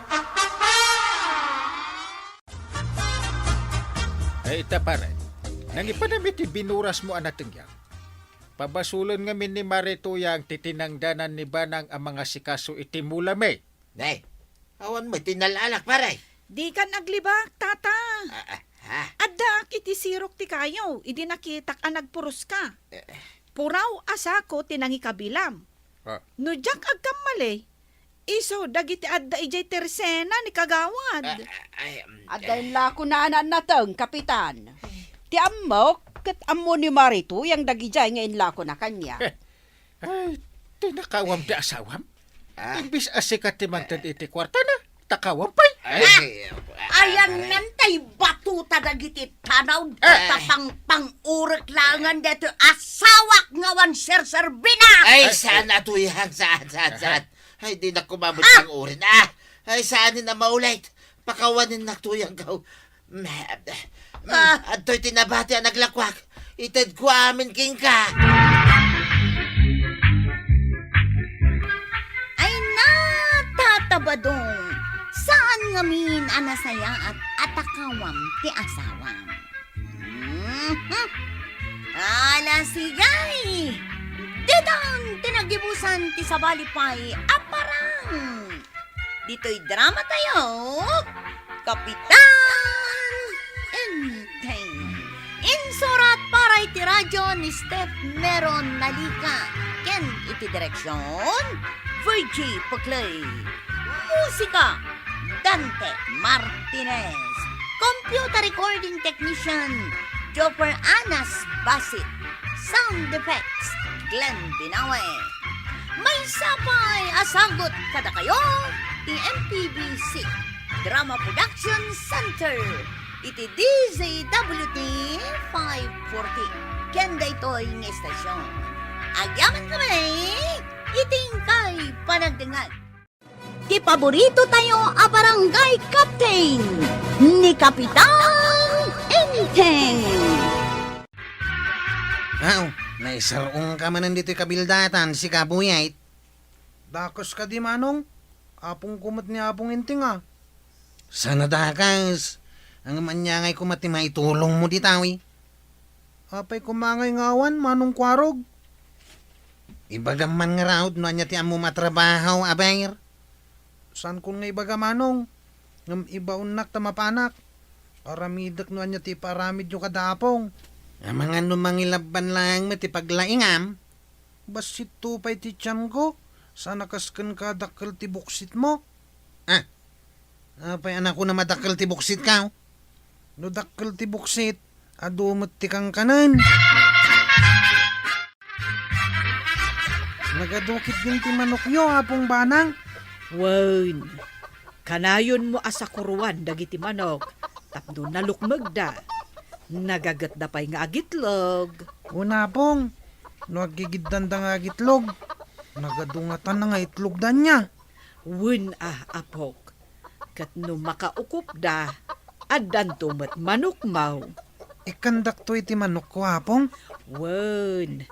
S3: Ay ita pare, nangipanamit binuras mo anateng yang. Pabasulon nga min ni Marito yang titinangdanan ni Banang ang mga sikaso iti mulame.
S2: Nay, awan mo tinalalak, paray.
S7: Di ka naglibak, tata.
S2: Ha?
S7: Adda iti sirok ti kayo, idi nakitak ang nagpuros ka. Puraw asa ko tinangi kabilam.
S3: Ah.
S7: No jak agkam mali, iso dagiti adda ijay tersena ni kagawad.
S1: At dahil lako na anan natang, kapitan. Ti amok, kat amo ni Marito, yung dagijay ngayon lako na kanya.
S3: Ay, tinakawam ti asawam.
S2: Ah.
S3: Imbis asikat ti mantad iti kwarta na, takawam pa'y.
S5: Ayan mentay batuta dagiti tanaw tapang pang-urik langan deto asawak ngawan ser-serbina.
S2: Ay, saan atuyang? Saan? Ay, di na kumamot ng urin. Ay, saan na maulit? Pakawanin na tuyang gaw. Ado'y tinabati ang naglakwak. Itad ko amin king ka.
S5: Ay natatabadong saan ngamin anasaya at atakawam ti asawam. Ala sigay! Ditang tinagibusan ti sabalipay aparang. Dito'y drama tayo, Kapitan Enteng. Insurat para iti radyo ni Steph Meron Nalika. Ken iti direksyon, Virgie Paclay. Musika, Dante Martinez. Computer recording technician, Jopper Anas Basit. Sound effects, Glenn Binawe. May sapay asagot kada kayo, ti MPBC Drama Production Center. Iti DZWT 540. Kenda ito'y ng estasyon. Agyaman kami, iting kay panagdingag. Ti paborito tayo a barangay captain ni Kapitan Enteng.
S6: Naisarong ka man dito'y kabildatan si Kabuyait.
S8: Dakas ka di manong. Apong kumat ni Apong Inting ah.
S6: Sana dakas. Ang manyangay ko mati maitulong mo di tawi.
S8: Apay kumangay ngawan, manong kwarog.
S6: Ibagaman nga raod no anya ti amo matrabaho, abayr.
S8: San kun nga ibaga manong. Ngam iba unak tamapanak. Aramidak no anya ti paramid yung kadapong.
S6: Ang mga numangilaban lang mati paglaingam.
S8: Basit tupay ti tiyan ko. Sana kaskan ka dakal ti buksit mo.
S6: Apay anak ko na madakal ti buksit ka.
S8: No dakal ti buksit. Adumot ti kang kanan. Nagadukit din ti manok yo, Apong Banang.
S4: Wen, kanayon mo asakuruan dagiti manok, tapno nalukmagda. Nagagat da pa'y nga agitlog.
S8: Una pong, no agigiddan da nga gitlog. Nagadungatan na nga itlog da niya.
S4: Wen apok. Kat no makaukup da, adan tumat manok mau.
S8: Ikandak to iti manok ko, Apong.
S4: Wen,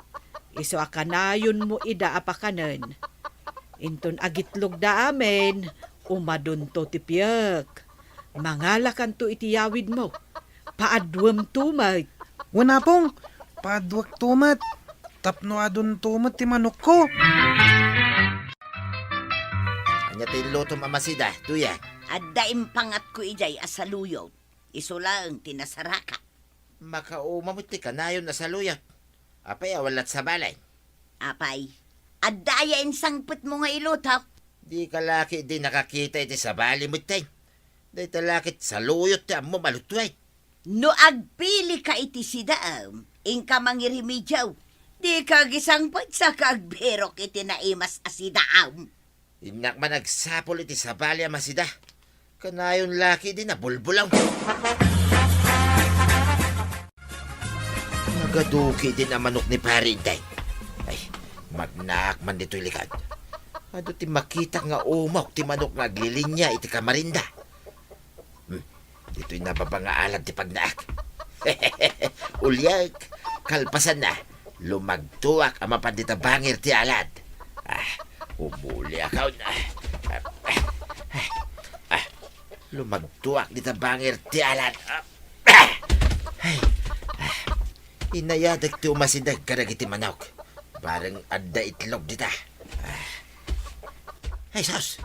S4: iso akanayon mo ida apakanan. Inton agitlog da amen, umadon to tipiyak. Mangalakan to itiyawid mo. Paadwam tumag.
S8: Wala pong, padwak tumat. Tapno adun tumat ti manok ko.
S2: Anya ti luto mamasida, tuya.
S5: Adda impangat ko ijay asaluyot. Iso lang tinasaraka.
S2: Makaumamot ti kanayon na saluyat. Apay awalat sa balay.
S5: Apay, adda yan sangput mo nga ilutak.
S2: Di ka laki di nakakita iti sa bali mo tay. Di talakit saluyot ti amo malutway.
S5: No agpili ka iti sidaam, ingka mangirimidyaw. Di ka gisangput sa kaagberok iti naimas asidaam.
S2: Inak man nagsapol iti sa bali masida. Kanayon laki di na bulbulaw. Nagaduki din ang manok ni Parintay. Ay, magnaak man dito'y likad. Ano ti makita nga umok ti manok naglilinya iti kamarinda. Dito'y nababangaalan ti pagnaak. Ulyag, kalpasan na. Lumagtuak ang mapandita bangir ti alad. Umuli akaw na. Lumagtuak dita bangir ti alad. Inayadak ti umasidag karag iti manok. Parang adda itlog dita. Ay, sos!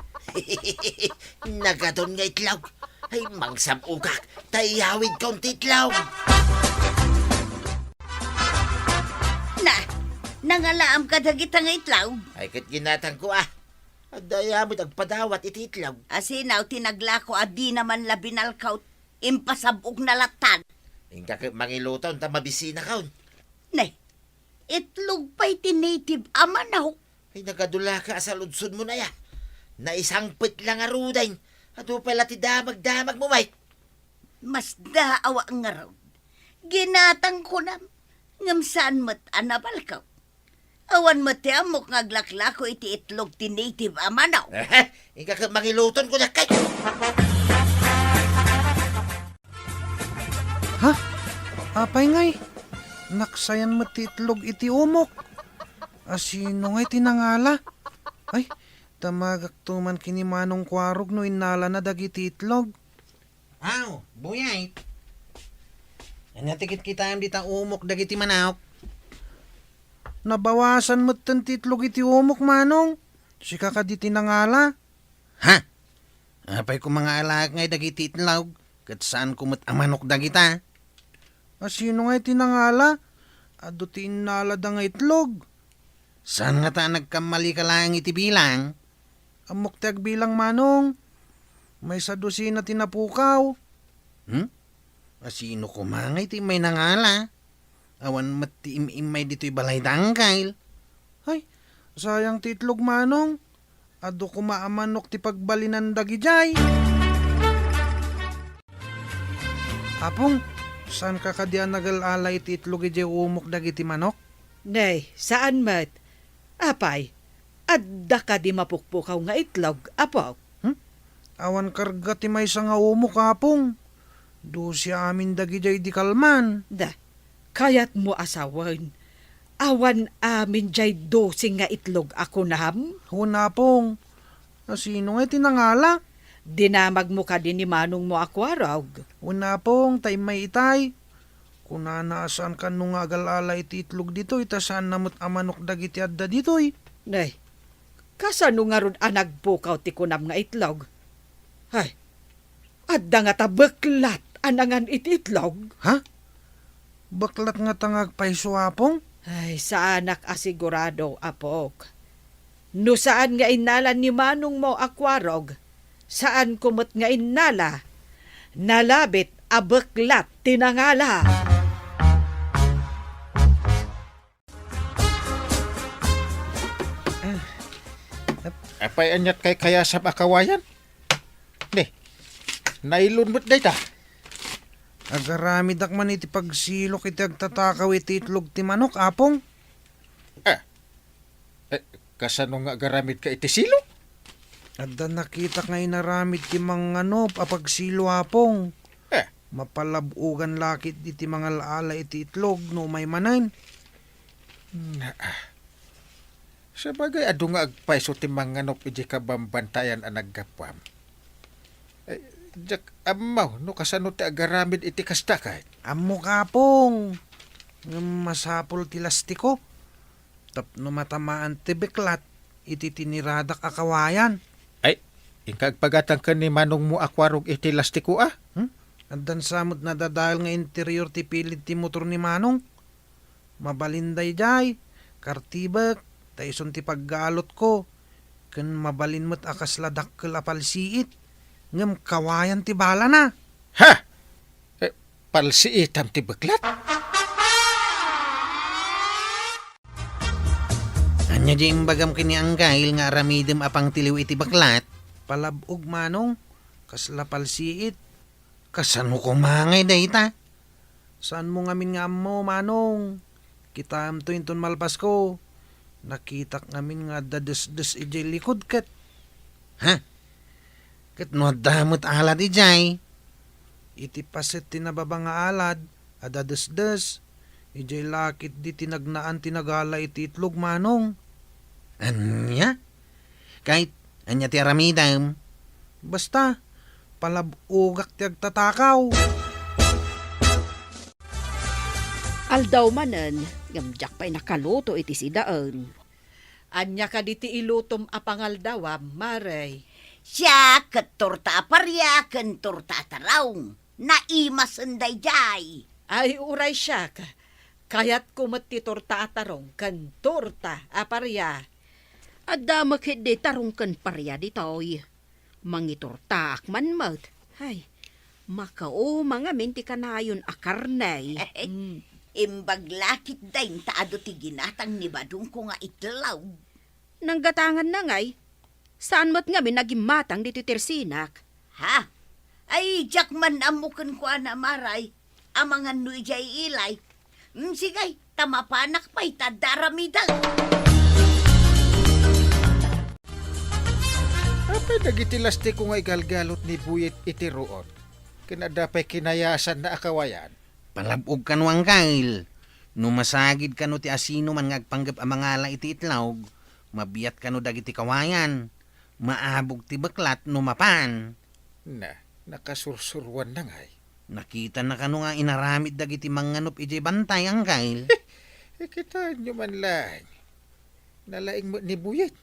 S2: Nagaton nga itlog. Ay, mangsam ukak. Tayawid kong titlog.
S5: Nangalaam ka dagit ang itlaw.
S2: Ay, kat ginatang ko At dayamid agpadawat ititlog.
S5: Asinaw tinaglako at di naman labinalkaw impasabog na latan.
S2: Ingka mangiluton ta mabisina kaon.
S5: Ne, itlog pa'y native amanaw.
S2: Ay, nagadula ka sa ludsod mo na ya. Na isang pit lang arudain. Ato pala ti damag-damag mo, Mike.
S5: Mas daawa nga raw. Ginatang ko na. Ngamsaan mo't anabalkaw. Awan mo ti amok ngaglaklako iti itlog ti native amanaw.
S2: Ingka mangiluton ko na kay.
S8: Ha? Apay ngay. Naksayan mo ti itlog iti umok. Asino ngay tinangala? Ay, tamagak tuman kini Manong Kwarog no inala na dagiti itlog.
S6: Aw, buyay. Anya tikit kita am dita umok dagiti manok.
S8: Nabawasan mo tan ti itlog iti umok, Manong. Sika ka di tinangala.
S6: Ha? Apay ko mga alak ngay dagiti itlog. Kat saan kumot amanok dagita?
S8: Asino ngay tinangala? Ado ti inala da nga itlog.
S6: Saan nga ta nagkamali ka lang iti bilang?
S8: Amok ti agbilang, Manong. May sa dosina tinapukaw.
S6: Asino ko mangay ti may nangala? Awan mati imay dito'y balay dangkail.
S8: Ay, sayang ti itlog, Manong. Ado ko maamanok ti pagbalinan dagijay. Apong, saan ka kadian nagalalay ti itlog iti umok dagiti manok?
S4: Nay, saan mat? Apay, adda ka di mapukpukaw nga itlog, apaw.
S8: Awan karga ti may nga umok, apong. Do siya amin dagijay di kalman.
S4: Da, kayat mo asawan. Awan amin jay dosing nga itlog ako naham.
S8: Huna pong. Asino nga tinangala?
S4: Dinamag mo ka din ni Manong mo ako araw.
S8: Huna pong, tay may itay. Kung nanaasan ka nung agalalay ti itlog dito, itasaan namot amanok dagiti adda dito'y.
S4: Nay, kasano nga ron anagpukaw ti kunam nga itlog? Hay, adda nga tabeklat anangan iti itlog.
S8: Ha? Baklat nga tangag paiso, apong?
S4: Ay, sa anak asigurado, apok. No saan nga inala ni Manong mo akwarog, saan kumot nga inala, nalabit abeklat tinangala.
S3: Apay anyat kay kaya sa akawayan? Ne, nailun mo't day ta.
S8: Agarami dak man iti pagsilok iti agtatakaw iti itlog ti manok, apong.
S3: Kasano nga garamit ka iti silo?
S8: Adda nakita nga inaramid ti mga papagsilo, apong. Mapalabugan lakit iti mga laala iti itlog no may manan.
S3: Sa bagay, ado nga agpaiso ti manganop iti kabambantayan ang naggapam. Jak amaw, no kasano ti agaramid iti kasta kahit.
S8: Amo, kapong. Masapol ti lastiko. Tapno matamaan ti beklat iti tiniradak akawayan.
S3: Ingkag pagatang ka ni Manong mo akwarog iti lastiko
S8: Andan samot na dadahal nga interior ti pilit ti motor ni Manong. Mabalinday jay, kartibak, taison ti paggalot ko. Ken mabalin mo't akasladak kalapalsiit. Ngam kawayan ti bala na.
S3: Ha? Palsiitam ti beklat?
S6: Anya di imbagam kini anggail nga aramidem apang tiliw iti baklat.
S8: Palabog, Manong, kaslapalsiit.
S6: Kasano ko mangay dayta?
S8: Saan mo ngamin nga mo, Manong? Kita am to inton malpas ko. Nakitak ngamin nga dades-des ijay likod kat.
S6: Ha? Kat no damot alad ijay.
S8: Iti paset tinababa nga alad, adades-des. Ijay lakit di tinagnaan tinagala iti itlog, Manong.
S6: Anya? Kahit anya ti aramidam.
S8: Basta, palabugak ti agtatakaw.
S1: Aldaw manen, gamjak pa'y nakaluto iti sidaan.
S4: Anya ka diti ilutom apangaldawam, maray.
S5: Siya ket torta aparya ken torta taraw. Naimasan dayjay.
S4: Ay uray siya ka. Kayat kumati torta atarong kan torta aparya.
S1: Adda makit di tarong kan parya ditoy. Mangitortaak man mat. Hay, makao mga minti kanayon a karnay.
S5: Imbaglakit dayn taado ti ginatang ni Badong ko nga itlaw.
S1: Nang gatangan na ngay, saan mat nga minagimatang dito tersinak?
S5: Ha? Ay, jak man amukan ko na maray. Amangan nuy jay ilay. Sigay, tamapanak pa'y tadaramidang.
S3: Apay nagitilasti ko nga igalgalot ni Buyet iti roon. Kinadapay kinayasan na akawayan.
S6: Palabog ka nuang kail. No masagid ka no ti asino man ngagpanggap ang mga ala iti itlawg, mabiyat ka no dagiti kawayan. Maabog ti baklat no mapan.
S3: Na, nakasursurwan na ngay.
S6: Nakita na ka no nga inaramid dagiti manganop iti bantay ang kail.
S3: Kita nyo man lang. Nalaing mo ni Buyet.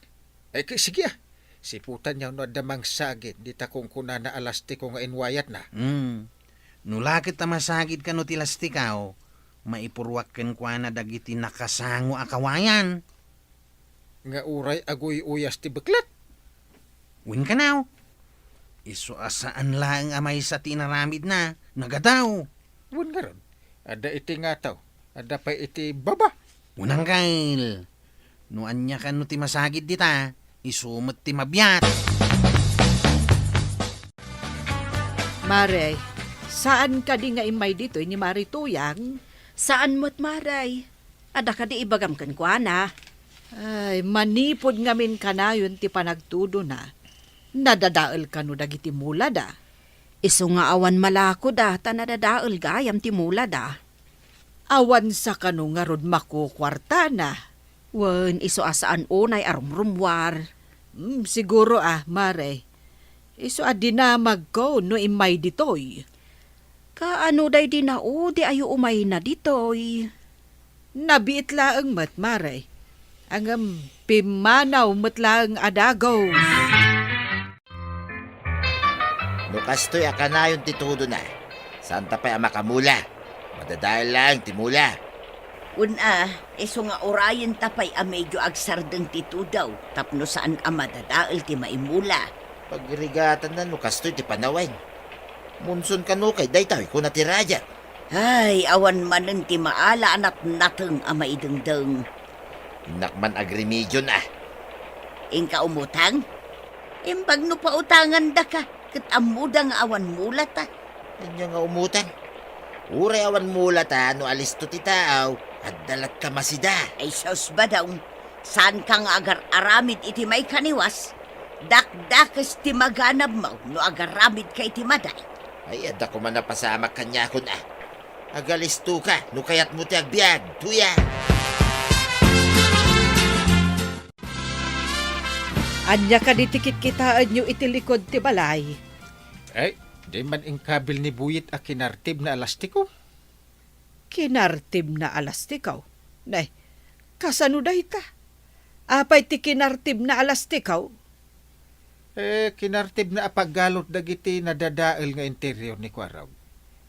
S3: Ay, sige ah. Siputan niya no damang sagit. Di ta kung kuna na alasti ko nga inwayat na.
S6: Nulakit ta masagid ka no ti lastikaw, maipurwak ken kwa na dagiti nakasango akawayan.
S3: Nga uray agoy uyas ti baklat.
S6: Win ka now. Iso asaan lang amay sa tinaramid na, nagadaw.
S3: Wan nga ron. Ada iti nga taw. Ada pa iti baba.
S6: Unang kail. No anya ka no ti masagid dita, isumot ti mabiyat.
S4: Mare, saan ka di nga imay dito ni Marituyang?
S1: Saan mo't maray? Ada ka di ibagam kan kwa na.
S4: Ay, manipod ngamin kanayon ti panagtudo na. Nadadaal ka no dagiti mula da.
S1: Iso nga awan malako da, tanadadaol gayam timula da.
S4: Awan sa kano nga rod makukwarta na.
S1: Wen, iso asaan unay arumrumwar.
S4: Siguro Mare. Iso dinamag ko no imay ditoy.
S1: Kaano day di na di ayo umay na ditoy.
S4: Nabiit laang mat, Mare. Ang pimanaw mat laang adagaw.
S2: Nukastoy akanayon ti todo na. Santa pa makamula. Madadahil lang ti mula.
S5: Iso nga orayan tapay a medyo agsardeng tito daw. Tapno saan a madadaal ti maimula.
S2: Pagrigatan na nukastoy ti panawen. Munson ka no kay daytaw ko natiraja.
S5: Ay, awan manen ti maala anak nateng a maidengdeng.
S2: Nakman agrimidyon ah.
S5: Ingka umutang? Imbag no pautangan da ka. Kat amuda nga awan mulat
S2: Inyo nga umutang. Uray awan mulat no alisto ti tao. At dalat ka masida.
S5: Ay, sos ba daw? Saan ka nga agar aramid iti may kaniwas? Dakdakas ti maganab mo no agaramid kay ti maday.
S2: Ay, ada ko man napasama kanya kun ah. Agalisto ka, no kayat mo ti agbiag, tuya.
S4: Anya ka ditikit kitaan nyo itilikod ti balay.
S3: Ay, di man ingkabil ni Buyet a kinartib na alastiko.
S4: Kinartib na alastikaw. Nay, kasano dahi ta? Apay ti kinartib na alastikaw?
S3: Kinartib na apaggalot dagiti nadadael nga interior ni Kwaraw.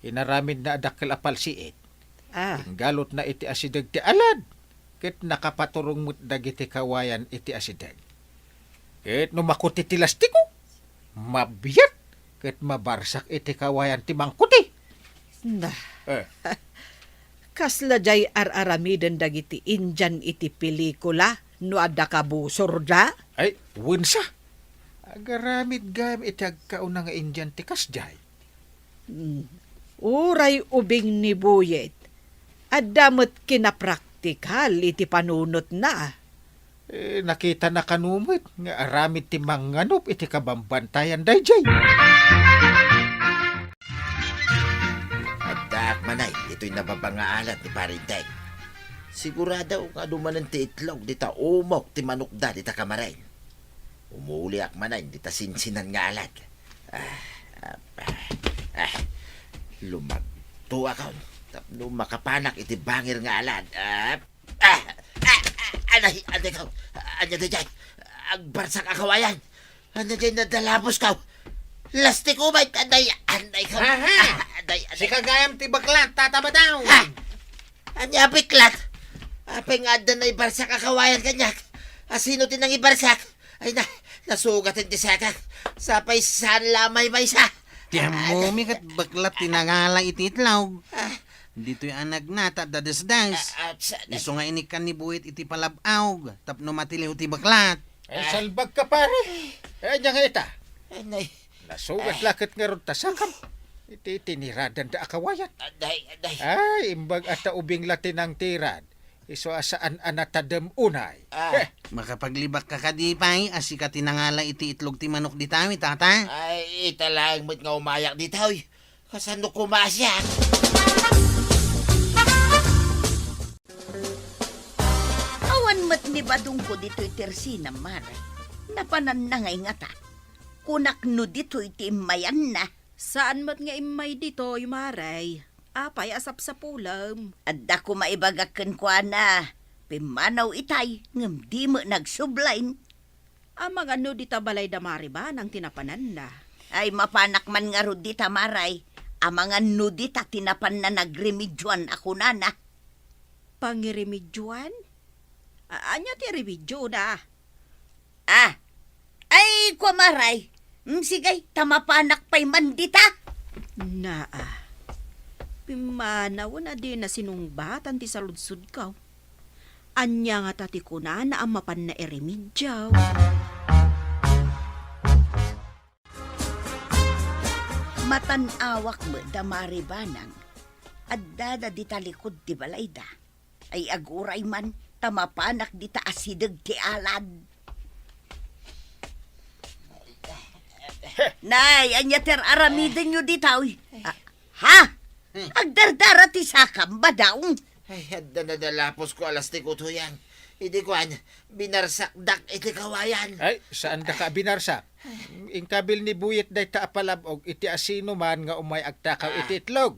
S3: Inaramid na adakkel apal siit. Galot na iti asidag ti alad. Ket nakapaturong mo't dagiti kawayan iti asidag. Ket numakuti ti lastiko. Mabiyat. Ket mabarsak iti kawayan ti mangkuti.
S4: Nah, kasla jay ar-aramiden dagiti Indian iti pelikula no adda kabusor da?
S3: Ay, wunsa. Agaramid gam iti agkauna nga Indian ti kasjay.
S4: Uray ubing ni Buyet. Adamot kinapraktikal iti panunot na.
S3: Nakita na kanumit nga aramid ti manganop iti kabambantayan dayjay.
S2: Adak manay, ito'y nababangaalat ni Parintay. Sigurado nga dumanan ti itlog, di ta umok ti manukda, di ta kamarain. Umuli ak manay, di ta sinsinan nga alat. Lumagto akaw, tapno makapanak iti bangir nga alat. Anahi, anahi ka, anya dayjay, agbarsak akawayan. Ano dyan nadalapos ka? Lastik ko ba? Anday ka.
S6: Aha.
S2: Anday.
S6: Si kagayam ti baklat, tataba daw.
S2: Ha? Anya biklat? Apay nga na ibarsak kakawayan kanyak. Asino din ang ibarsak? Ay nasugat hindi sakak. Sapay saan lamay may sa.
S6: Tiyan mo, mikat baklat tinangalang ititlaw. Dito yung anak na, tadadasdas. Iso nga inikan ni buwit iti palabaw. Tapno matiliw ti baklat.
S3: Ay, salbag ka pare. Ay, anya nga ita.
S2: Anay.
S3: Nasugat lakit nga ron tasakam. Iti tiniradan da akawayan.
S2: Anday.
S3: Ay, imbag ata ubing latin ang tirad. Iso asaan anatadem unay.
S6: Makapaglibak ka kadipay, asi ka tinangalang iti itlog ti manok di tawi, tata.
S2: Ay, italang mo't nga umayak di tao. Kasano kumasya?
S5: Awan mat ni badong ko dito'y tersina, Mare. Napanan na ngay nga ta. Kunak no dito'y timayan na.
S1: Saan mat nga imay ditoy, Maray? Apay asap sa pulam.
S5: Adda ko maibagakan kwa na. Pimanaw itay, ngam di mo nagsublain.
S1: Amang ano di tabalay damari ba nang tinapanan na?
S5: Ay mapanak man nga rod di tamaray. Amangan no di ta tinapan na nagremedyoan ako na.
S1: Pangirimidjuan? Anya ti remedyo na?
S5: Ay kwa maray. Sigay, tamapanak pa'y mandita.
S1: Pimanaw na din na sinungbatan ti saludsud ka. Anya nga tati ko na ang mapan na eremidyaw.
S5: Matanawak mo damari banang. Adda di talikod di balayda. Ay aguray man, tamapanak di ta asidag ti alad. Nay, anya ter aramiden nyo di tao. Ha? Agdardara ti sakam ba daw?
S2: Ay, hadda na dalapos ko alas ti kutuyang. Hindi ko binarsakdak iti kawayan.
S3: Ay, saan da ka binarsa? Ingkabil ni buyet day ta apalabog iti asino man nga umay agtakaw iti itlog.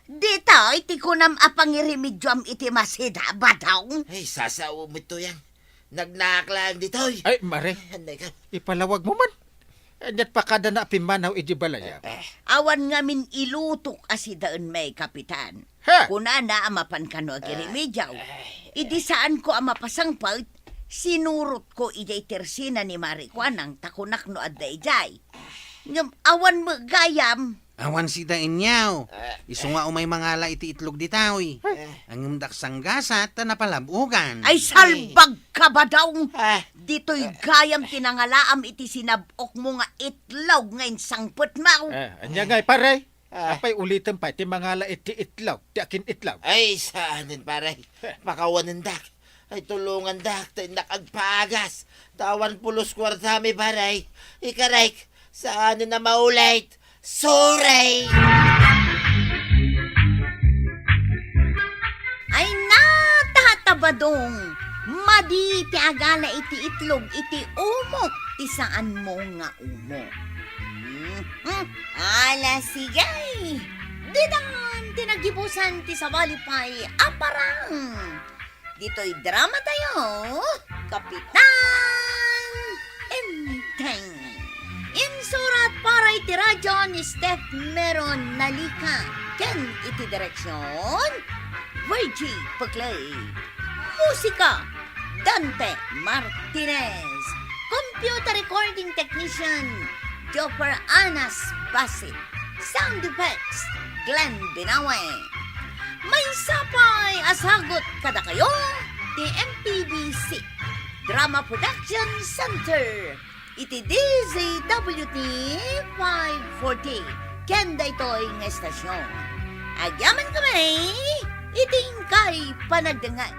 S5: Di tao, iti kunam apangirimidyoam iti masida ba daw?
S2: Ay, sasaw mo ito yan. Nagnaklang dito.
S3: Ay, Mare,
S2: Anday ka.
S3: ipalawag mo man. Anyat pa kada na pimanaw iti balaya.
S5: Awan nga min ilutok asidaan may kapitan.
S3: Ha?
S5: Kuna na amapan ka no agirimidyaw. Idi saan ko amapasang part, sinurot ko ijay tersina ni Marikwanang takunak no adday-jay. Ngam awan mo gayam.
S6: Awan si da inyaw. Iso nga umay mangala iti itlog di tawi. Ang umdak sanggasa, tanapalabugan.
S5: Ay salbag ka ba daw?
S2: Ah,
S5: Dito'y gayam tinangalaam iti sinabok mo nga itlog ngayon sangput mo.
S3: Anya ngay pare. Apay ulitin pa iti mangala iti itlog. Ti akin itlog.
S2: ay, saanin pare. Makawanan dak. Ay, tulungan dak. Tay nakagpagas. Tawan pulos kwartami pare. Ikaray, saanin na maulit. Sorry!
S5: Ay natatabadong, madi ti agala iti itlog iti umok ti saan mo nga umo. Ala sigay, didan tinagibusan ti sabalipay aparang. Dito'y drama tayo, Kapitan Enteng. Insurat para iti radyo ni Steph Meron Nalika. Ken iti direksyon, Virgie Paglay. Musika, Dante Martinez. Computer recording technician, Jopper Anas Basit. Sound effects, Glenn Binawe. May sapay asagot kada kayo, ti MPBC Drama Production Center. Iti DZWT 540. Kenda ito'y nga estasyon. Agyaman kami, iting kay panagdangan.